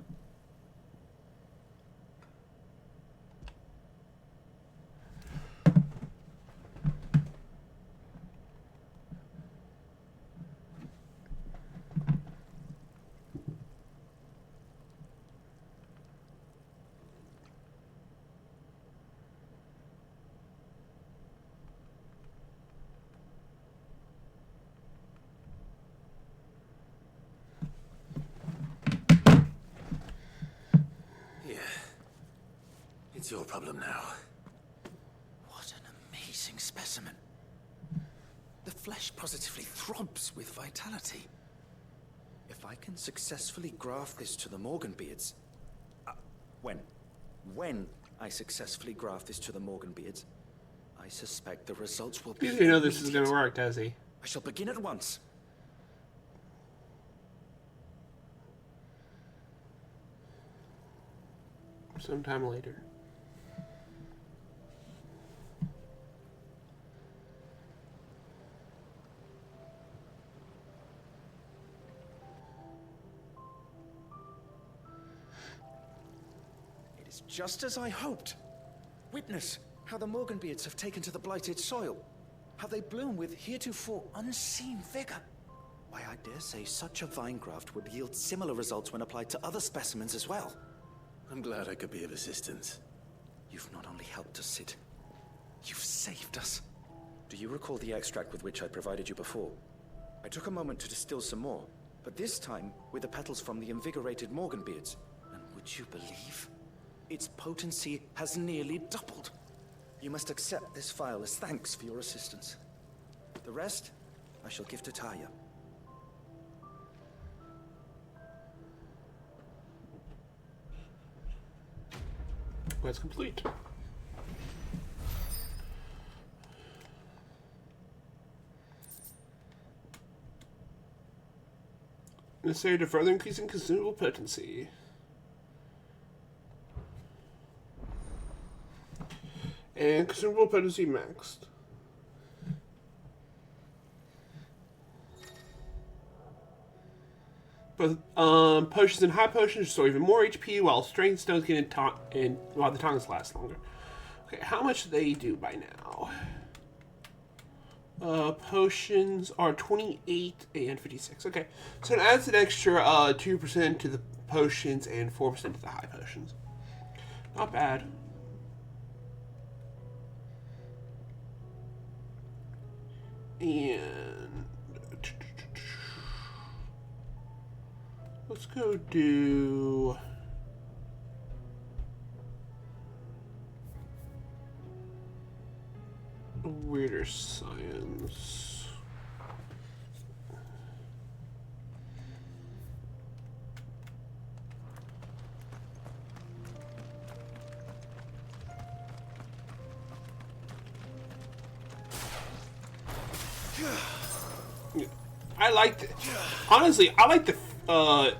It's your problem now. What an amazing specimen. The flesh positively throbs with vitality. If I can successfully graft this to the Morganbeards... When I successfully graft this to the Morganbeards, I suspect the results will be... You know this is going to work, does he? I shall begin at once. Sometime later. Just as I hoped. Witness how the Morganbeards have taken to the blighted soil. How they bloom with heretofore unseen vigor. Why, I dare say such a vine graft would yield similar results when applied to other specimens as well. I'm glad I could be of assistance. You've not only helped us, Sid, you've saved us. Do you recall the extract with which I provided you before? I took a moment to distill some more, but this time with the petals from the invigorated Morganbeards. And would you believe? Its potency has nearly doubled. You must accept this file as thanks for your assistance. The rest, I shall give to Taya. Quest complete. Necessary to further increasing consumable potency. And consumable potency maxed. But potions and high potions restore even more HP, while strength stones get while the tongues last longer. Okay, how much do they do by now? Potions are 28 and 56. Okay, so it adds an extra 2% to the potions and 4% to the high potions. Not bad. And let's go do weirder science. I liked it. Honestly, I like the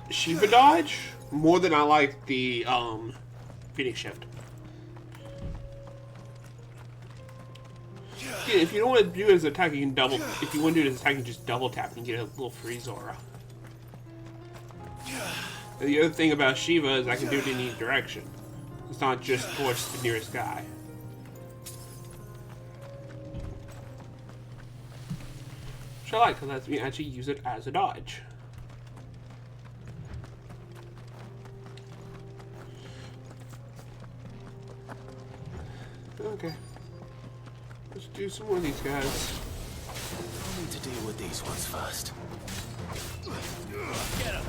Shiva dodge more than I like the Phoenix shift. Yeah, if you don't want to do it as an attack, you can double. If you want to do it as an attack, you can just double tap and get a little freeze aura. And the other thing about Shiva is I can do it in any direction. It's not just towards the nearest guy. Which I like, because lets me actually use it as a dodge. Okay. Let's do some more of these guys. I need to deal with these ones first. Get him!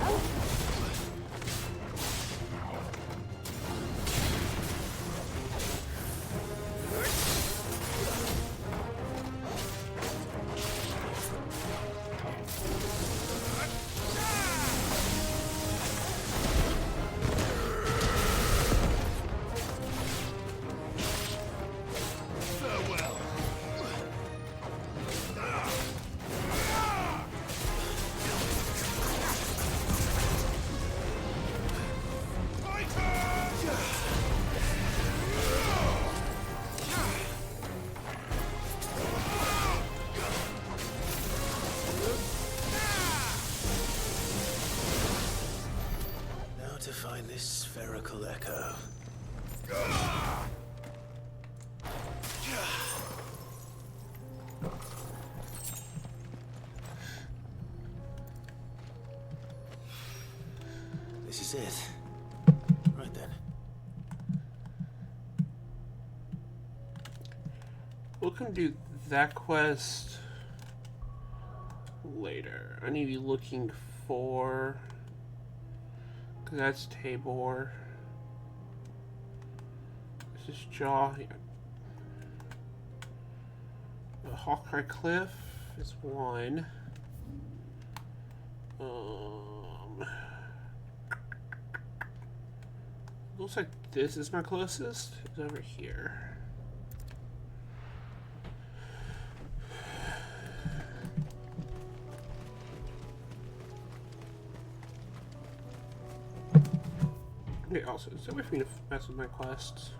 to find this spherical echo. This is it. Right then. We can do that quest later. I need to be looking for... Because that's Tabor. This is Jaw. The Hawkeye Cliff is one. Looks like this is my closest. It's over here. Okay, also, is there a way for me to mess with my quests?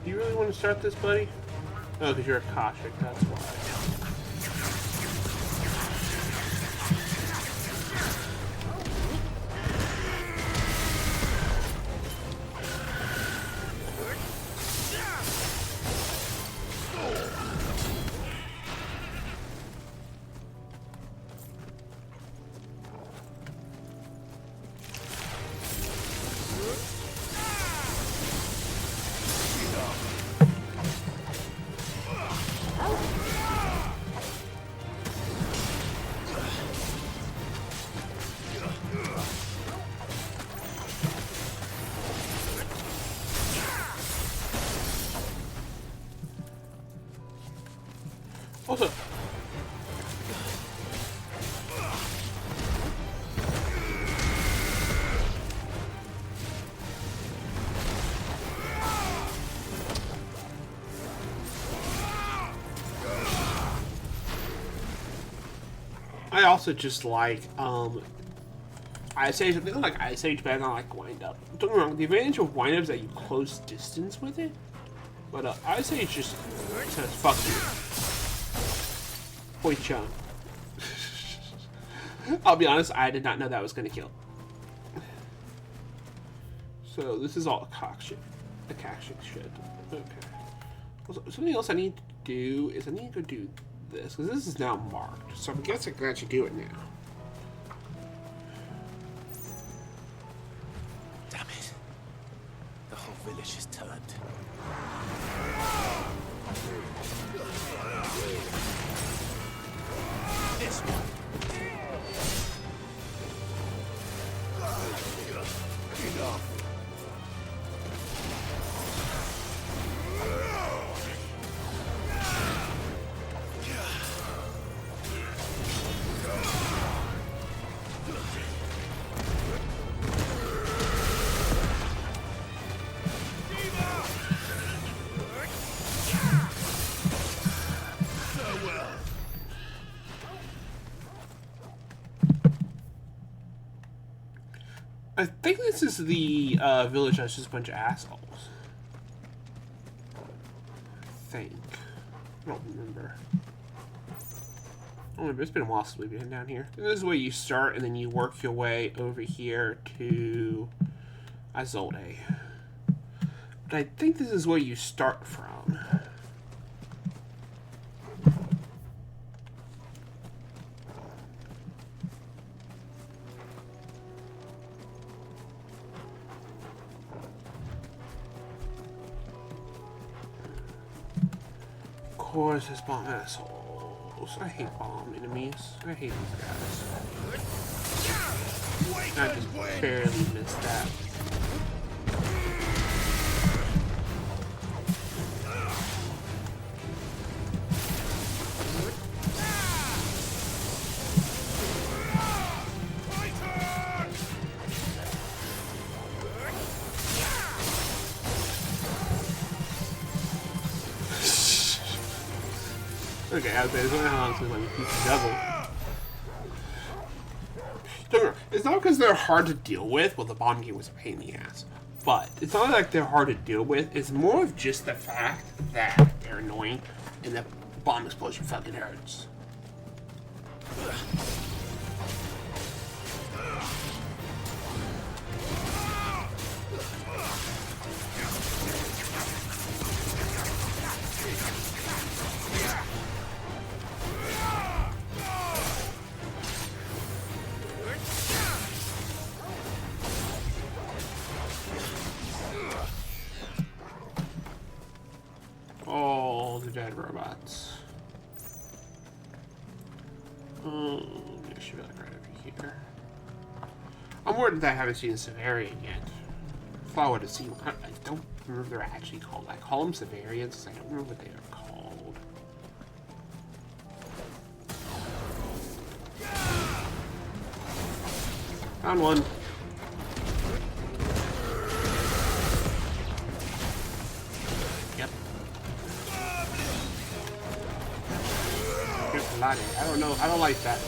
You really want to start this, buddy? Oh, because you're a Koshik, that's why. Also, I also just like Ice Age. I think I like Ice Age, but I don't like Wind Up. Don't get me wrong, the advantage of Wind Up is that you close distance with it. But Ice Age just says fuck you. Boy Chung. I'll be honest, I did not know that was gonna kill. So this is all cock shit. The cock shit. Okay. Also, something else I need to do is I need to go do this, because this is now marked. So I guess I can actually do it now. Damn it. The whole village is turned. This one. Enough. I think this is the village that's just a bunch of assholes. I think. I don't remember. I don't remember. It's been a while since we've been down here. This is where you start, and then you work your way over here to Isolde. But I think this is where you start from. Of course, there's bomb assholes. I hate bomb enemies. I hate these guys. I just barely missed that. Okay, I was wondering how long it's going to let me keep the double. Don't worry, it's not because they're hard to deal with. Well, the bomb game was a pain in the ass. but it's not like they're hard to deal with. It's more of just the fact that they're annoying and the bomb explosion fucking hurts. All the dead robots. I should be like right over here. I'm worried that I haven't seen Severian yet. If I would have seen, I don't remember if they're actually called. I call them Severians. I don't remember what they are called. Found one. Yep. I don't know. I don't like that.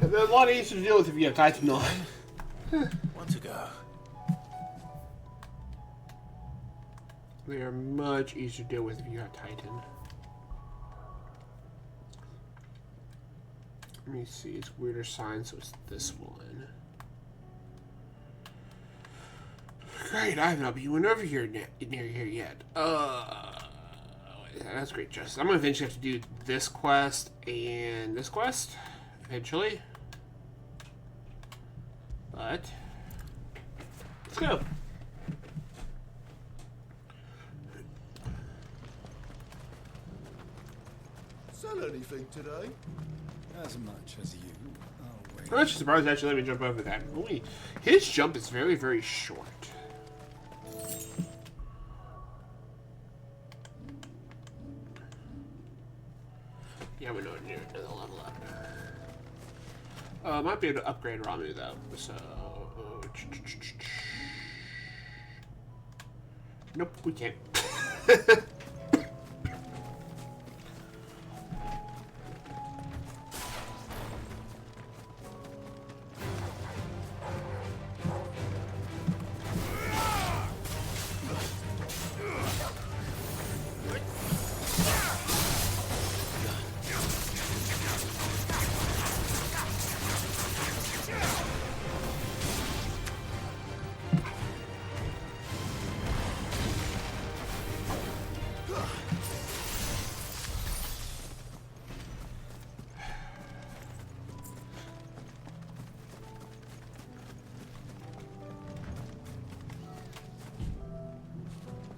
They're a lot easier to deal with if you have Titan on. Want to go? They are much easier to deal with if you have Titan. Let me see, it's weirder sign, so it's this one. Great, I have not been over here near here yet. That's great, Justice. I'm gonna eventually have to do this quest and this quest, eventually. But let's go. Sell anything today? As much as you. I'm actually surprised actually let me jump over that. Only his jump is very, very short. Yeah, we know near another level up. Might be able to upgrade Ramu though. So nope, we can't.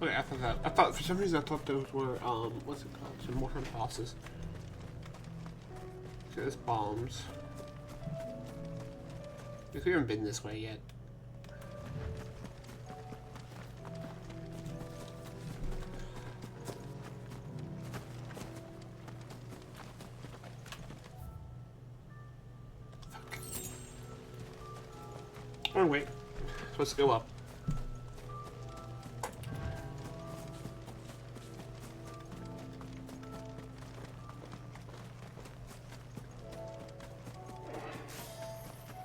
Okay, I thought for some reason I thought those were what's it called? Some more bosses. So there's bombs. If we haven't been this way yet. Oh, wait. Supposed to go up.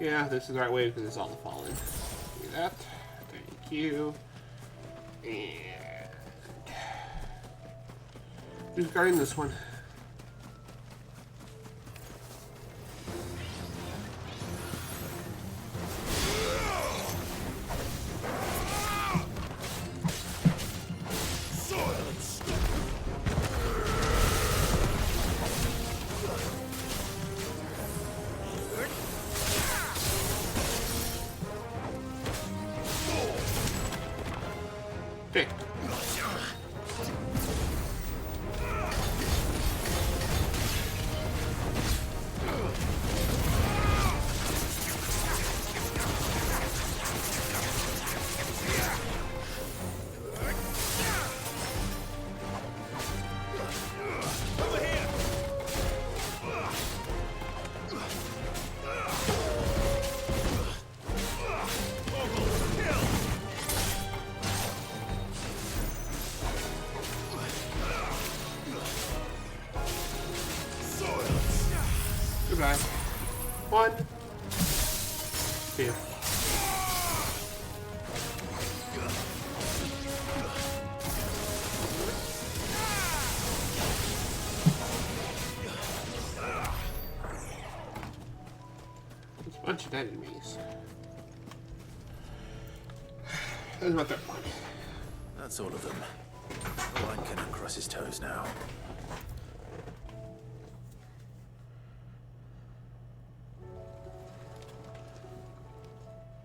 Yeah, this is the right way because it's all the fallen. Do that. Thank you. And who's guarding this one? Okay. Goodbye. 1, 2. There's a bunch of dead enemies. There's my third one. That's all of them. Owain can uncross his toes now.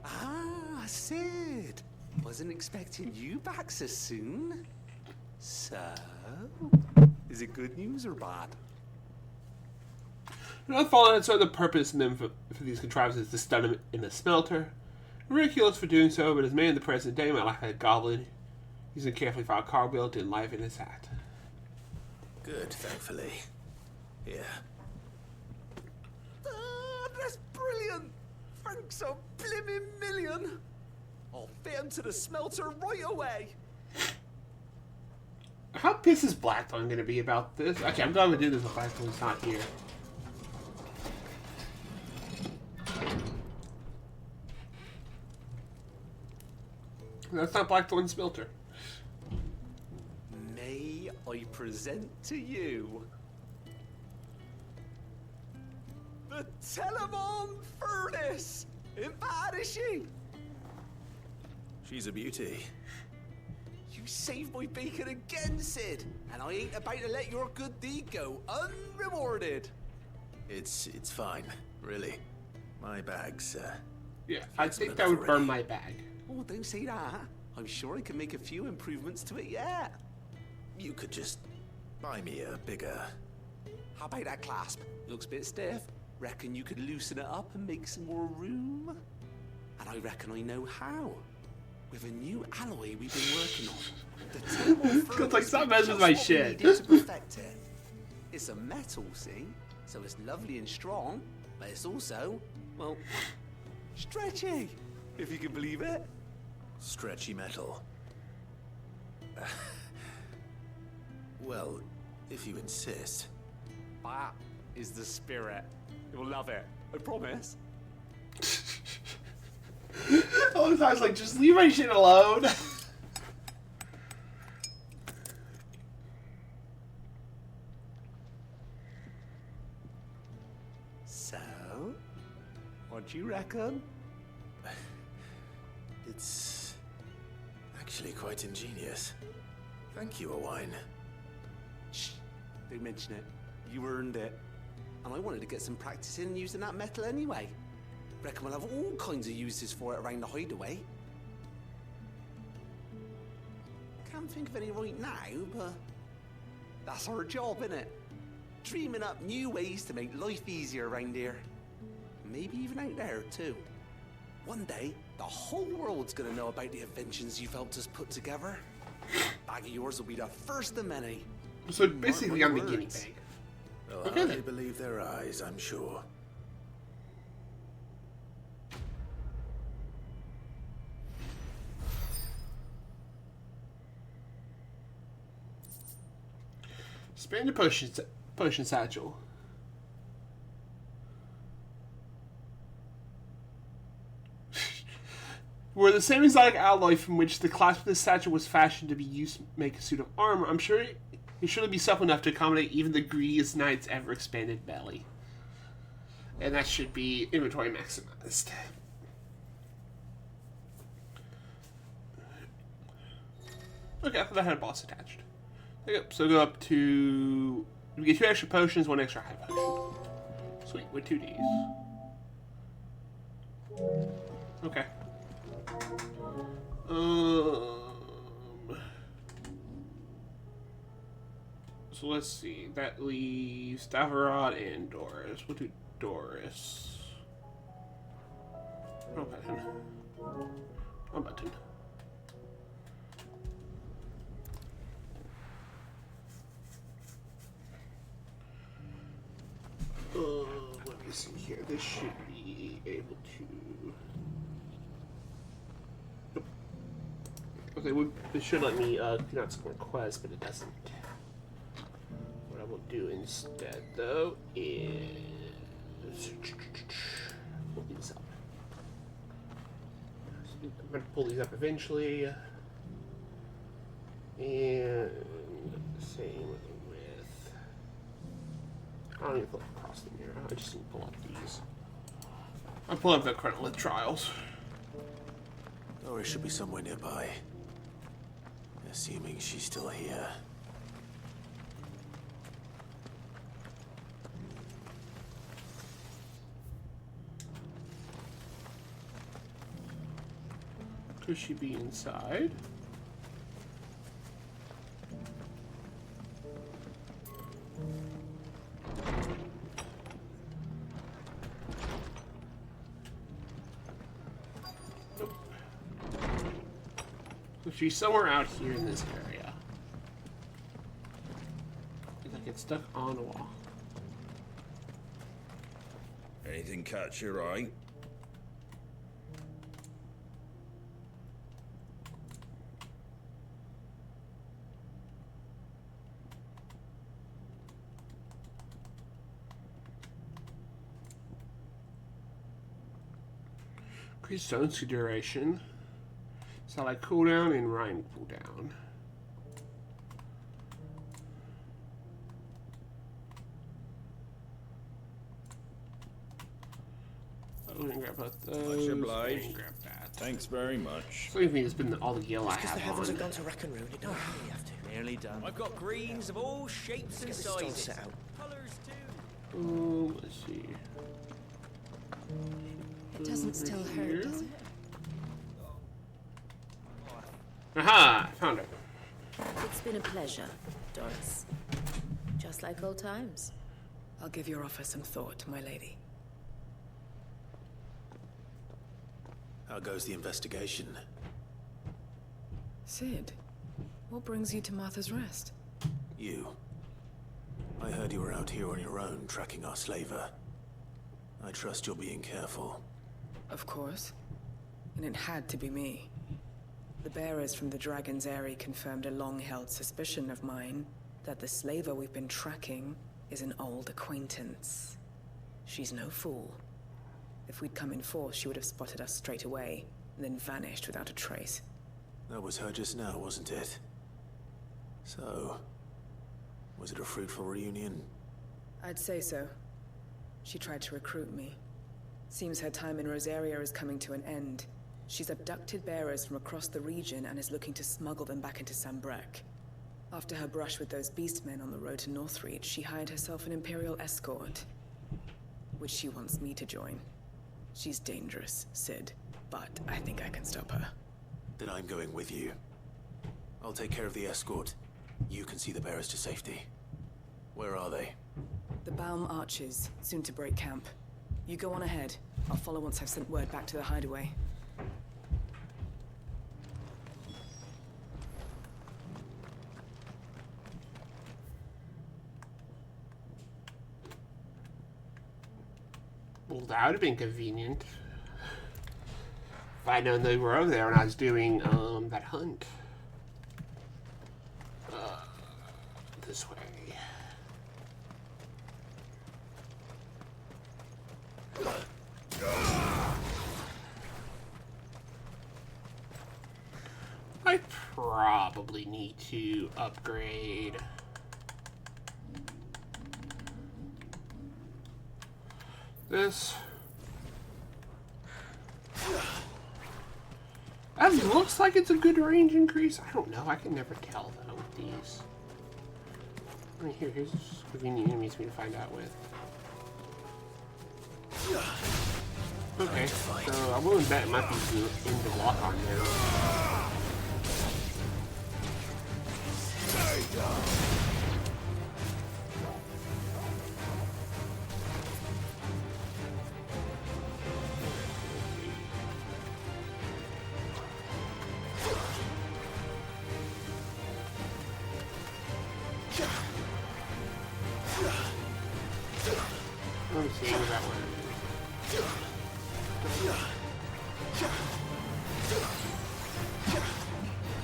Ah, Sid. Wasn't expecting you back so soon. So, is it good news or bad? Not fallen inside the purpose in them for these contrivances to stun him in the smelter. Ridiculous for doing so, but as man in the present day might laugh at a goblin using a carefully filed cartwheel to enliven his hat. Good, thankfully. Yeah. Ah, that's brilliant. Thanks a blimmin' million. I'll fit him to the smelter right away. How pissed is Blackthorn going to be about this? Actually, I'm going to do this if Blackthorn's not here. That's not Blackthorn's smelter. May I present to you the Telemon Furnace? Ain't bad, is she? She's a beauty. You saved my bacon again, Sid, and I ain't about to let your good deed go unrewarded. It's fine, really. My bag's, Yeah, I think that would burn my bag. Oh, don't say that. I'm sure I can make a few improvements to it yet. You could just buy me a bigger... How about that clasp? Looks a bit stiff. Reckon you could loosen it up and make some more room? And I reckon I know how. With a new alloy we've been working on. The Telemon Cause like stop messing with my shit. to perfect it. It's a metal, see? So it's lovely and strong, but it's also, well, stretchy, if you can believe it. Stretchy metal. Well, if you insist. That is the spirit. You'll love it. I promise. All the time I was like, just leave my shit alone. So, what do you reckon? It's actually quite ingenious. Thank you, Owain. Shh, don't mention it. You earned it. And I wanted to get some practice in using that metal anyway. Reckon we'll have all kinds of uses for it around the hideaway. Can't think of any right now, but that's our job, innit? Dreaming up new ways to make life easier around here. Maybe even out there, too. One day, the whole world's gonna know about the inventions you've helped us put together. Bag of yours will be the first of many. So basically, I'm the guinea pig. They'll Okay, hardly then. believe their eyes, I'm sure. Expanded potion satchel. Were the same exotic alloy from which the clasp of this satchel was fashioned to be used to make a suit of armor, I'm sure it should be supple enough to accommodate even the greediest knight's ever expanded belly. And that should be inventory maximized. Okay, I thought that had a boss attached. Okay, so go up to... We get 2 extra potions, 1 extra high potion. Sweet, with 2 Ds. Okay. So let's see. That leaves Davarod and Doris. We'll do Doris. No button. One button. Let me see here. This should be able to... Okay, it should let me do not submit quest, but it doesn't. What I will do instead, though, is pull these up. I'm going to pull these up eventually, and same with. I don't even pull across them here. I just need to pull up these. I'll pull up the Chronolith Trials. Or it should be somewhere nearby. Assuming she's still here. Could she be inside? Nope. So she's somewhere out here in this area. I get stuck on a wall. Anything catch your eye? Increase zone duration. Satellite cooldown and Rhyme cooldown. Oh, we can grab both those. Much obliged. And grab that. Thanks very much. So even it's been all the yellow I Because the have heavens on. have gone to rack and ruin, you don't really have to. Nearly done. I've got greens of all shapes and sizes. Set out. Colours too. Let's see. It doesn't still hurt, does it? Aha! I found it. It's been a pleasure, Doris. Just like old times. I'll give your offer some thought, my lady. How goes the investigation? Cid, what brings you to Martha's Rest? You. I heard you were out here on your own, tracking our slaver. I trust you're being careful. Of course. And it had to be me. The bearers from the Dragon's Eyrie confirmed a long-held suspicion of mine that the slaver we've been tracking is an old acquaintance. She's no fool. If we'd come in force, she would have spotted us straight away, and then vanished without a trace. That was her just now, wasn't it? So, was it a fruitful reunion? I'd say so. She tried to recruit me. Seems her time in Rosaria is coming to an end. She's abducted bearers from across the region and is looking to smuggle them back into Sambrec. After her brush with those beastmen on the road to Northreach, she hired herself an Imperial escort, which she wants me to join. She's dangerous, Cid, but I think I can stop her. Then I'm going with you. I'll take care of the escort. You can see the bearers to safety. Where are they? The Baum Archers, soon to break camp. You go on ahead. I'll follow once I've sent word back to the hideaway. Well, that would have been convenient. If I'd known they were over there when I was doing that hunt. This way. I probably need to upgrade. This. That looks like it's a good range increase. I don't know. I can never tell though with these. I mean, here's convenient enemies for me to find out with. Okay, so I'm willing to bet it might be in the lock on there. Let me see where that one is.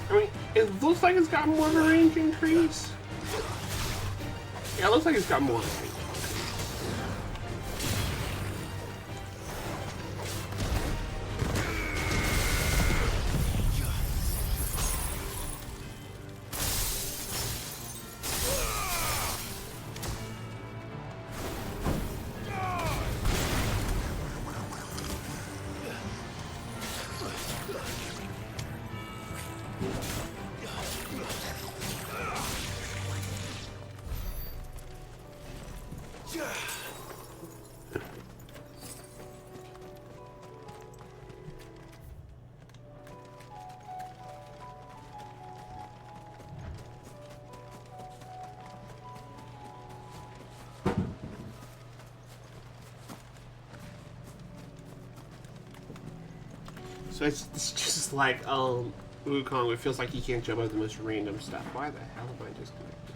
I mean, it looks like it's got more of a range increase. Yeah, it looks like it's got more of a range. So it's just like, Wukong, it feels like he can't jump over the most random stuff. Why the hell am I disconnected?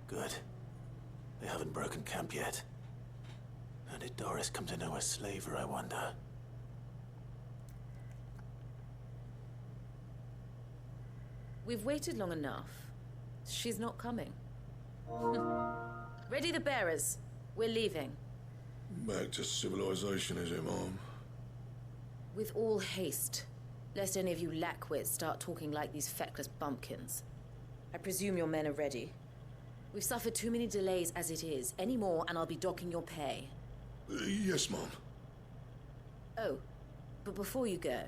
Good. They haven't broken camp yet. How did Doris come to know a slaver, I wonder? We've waited long enough. She's not coming. Ready the bearers. We're leaving. Back to civilization, is it, Mom? With all haste. Lest any of you lackwits start talking like these feckless bumpkins. I presume your men are ready. We've suffered too many delays as it is. Any more and I'll be docking your pay. Yes, Mom. Oh, but before you go,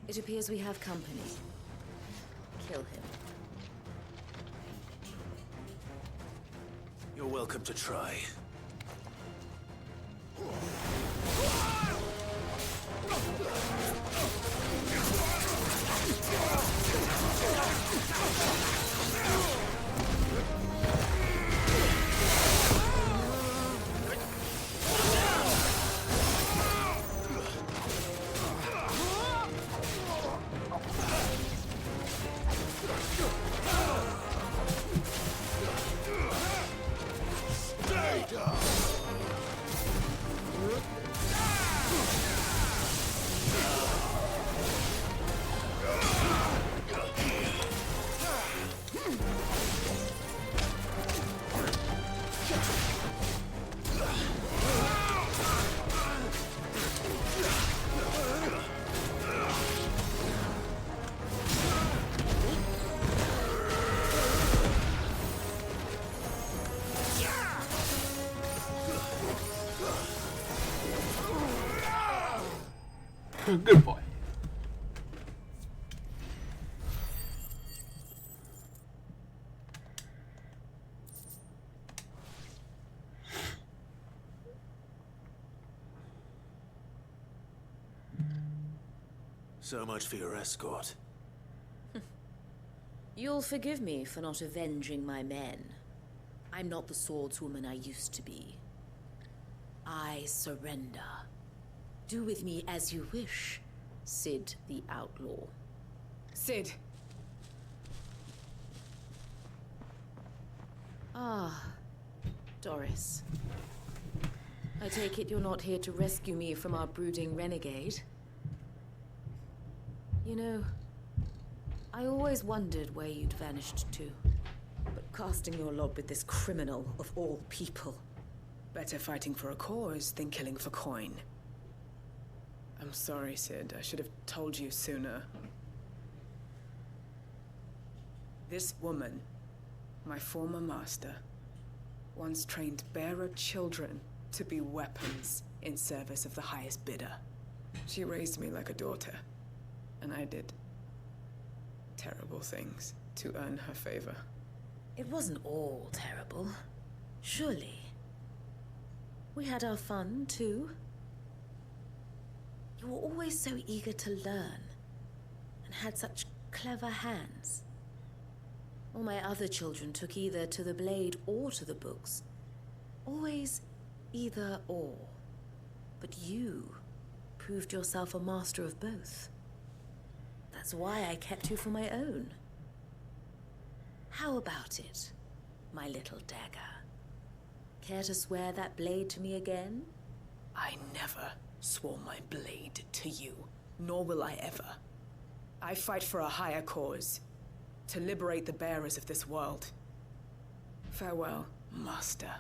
it appears we have company. Kill him. You're welcome to try. Good boy. So much for your escort. You'll forgive me for not avenging my men. I'm not the swordswoman I used to be. I surrender. Do with me as you wish, Cid the Outlaw. Cid. Ah, Doris. I take it you're not here to rescue me from our brooding renegade? You know, I always wondered where you'd vanished to. But casting your lot with this criminal of all people. Better fighting for a cause than killing for coin. I'm sorry, Cid. I should have told you sooner. This woman, my former master, once trained bearer children to be weapons in service of the highest bidder. She raised me like a daughter, and I did terrible things to earn her favor. It wasn't all terrible, surely. We had our fun, too. You were always so eager to learn, and had such clever hands. All my other children took either to the blade or to the books. Always either or. But you proved yourself a master of both. That's why I kept you for my own. How about it, my little dagger? Care to swear that blade to me again? I never swore my blade to you, nor will I ever. I fight for a higher cause, to liberate the bearers of this world. Farewell, Master.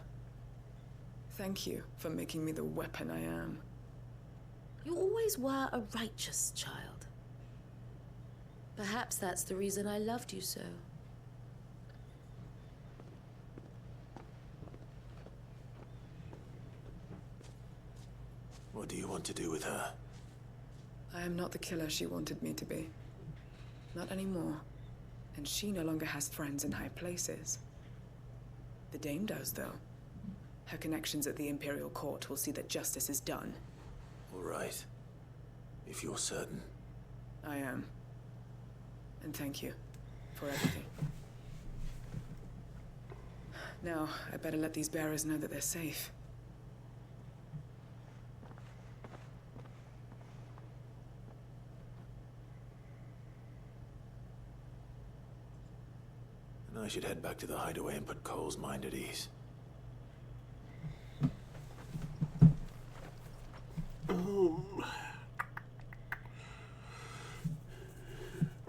Thank you for making me the weapon I am. You always were a righteous child. Perhaps that's the reason I loved you so. What do you want to do with her? I am not the killer she wanted me to be. Not anymore. And she no longer has friends in high places. The Dame does, though. Her connections at the Imperial Court will see that justice is done. All right. If you're certain. I am. And thank you for everything. Now, I better let these bearers know that they're safe. And I should head back to the hideaway and put Cole's mind at ease.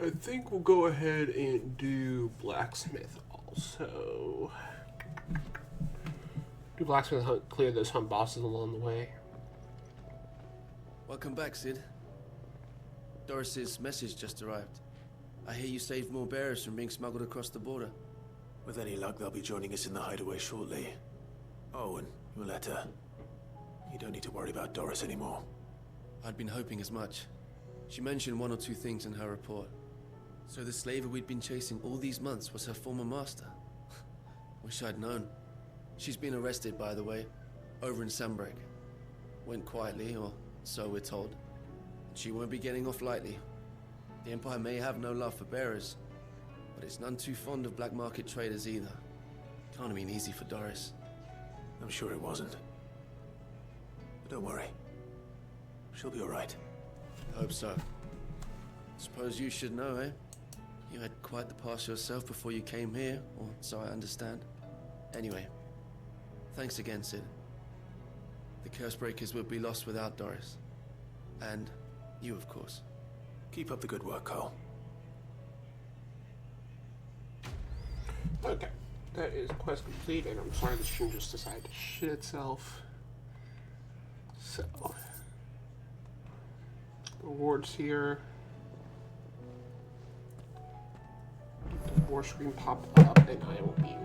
I think we'll go ahead and do blacksmith also. Do blacksmith hunt, clear those hunt bosses along the way. Welcome back, Cid. Doris's message just arrived. I hear you saved more bearers from being smuggled across the border. With any luck, they'll be joining us in the hideaway shortly. Oh, and your letter. You don't need to worry about Doris anymore. I'd been hoping as much. She mentioned one or two things in her report. So the slaver we'd been chasing all these months was her former master. Wish I'd known. She's been arrested, by the way, over in Sanbreque. Went quietly, or so we're told. She won't be getting off lightly. The Empire may have no love for bearers, but it's none too fond of black market traders either. Can't have been easy for Doris. I'm sure it wasn't. But don't worry. She'll be all right. Hope so. Suppose you should know, eh? You had quite the past yourself before you came here, or so I understand. Anyway, thanks again, Cid. The Cursebreakers would be lost without Doris. And you, of course. Keep up the good work, Cole. Okay, that is quest complete, and I'm sorry the stream just decided to shit itself. So, rewards here. The war screen pop up, and I will be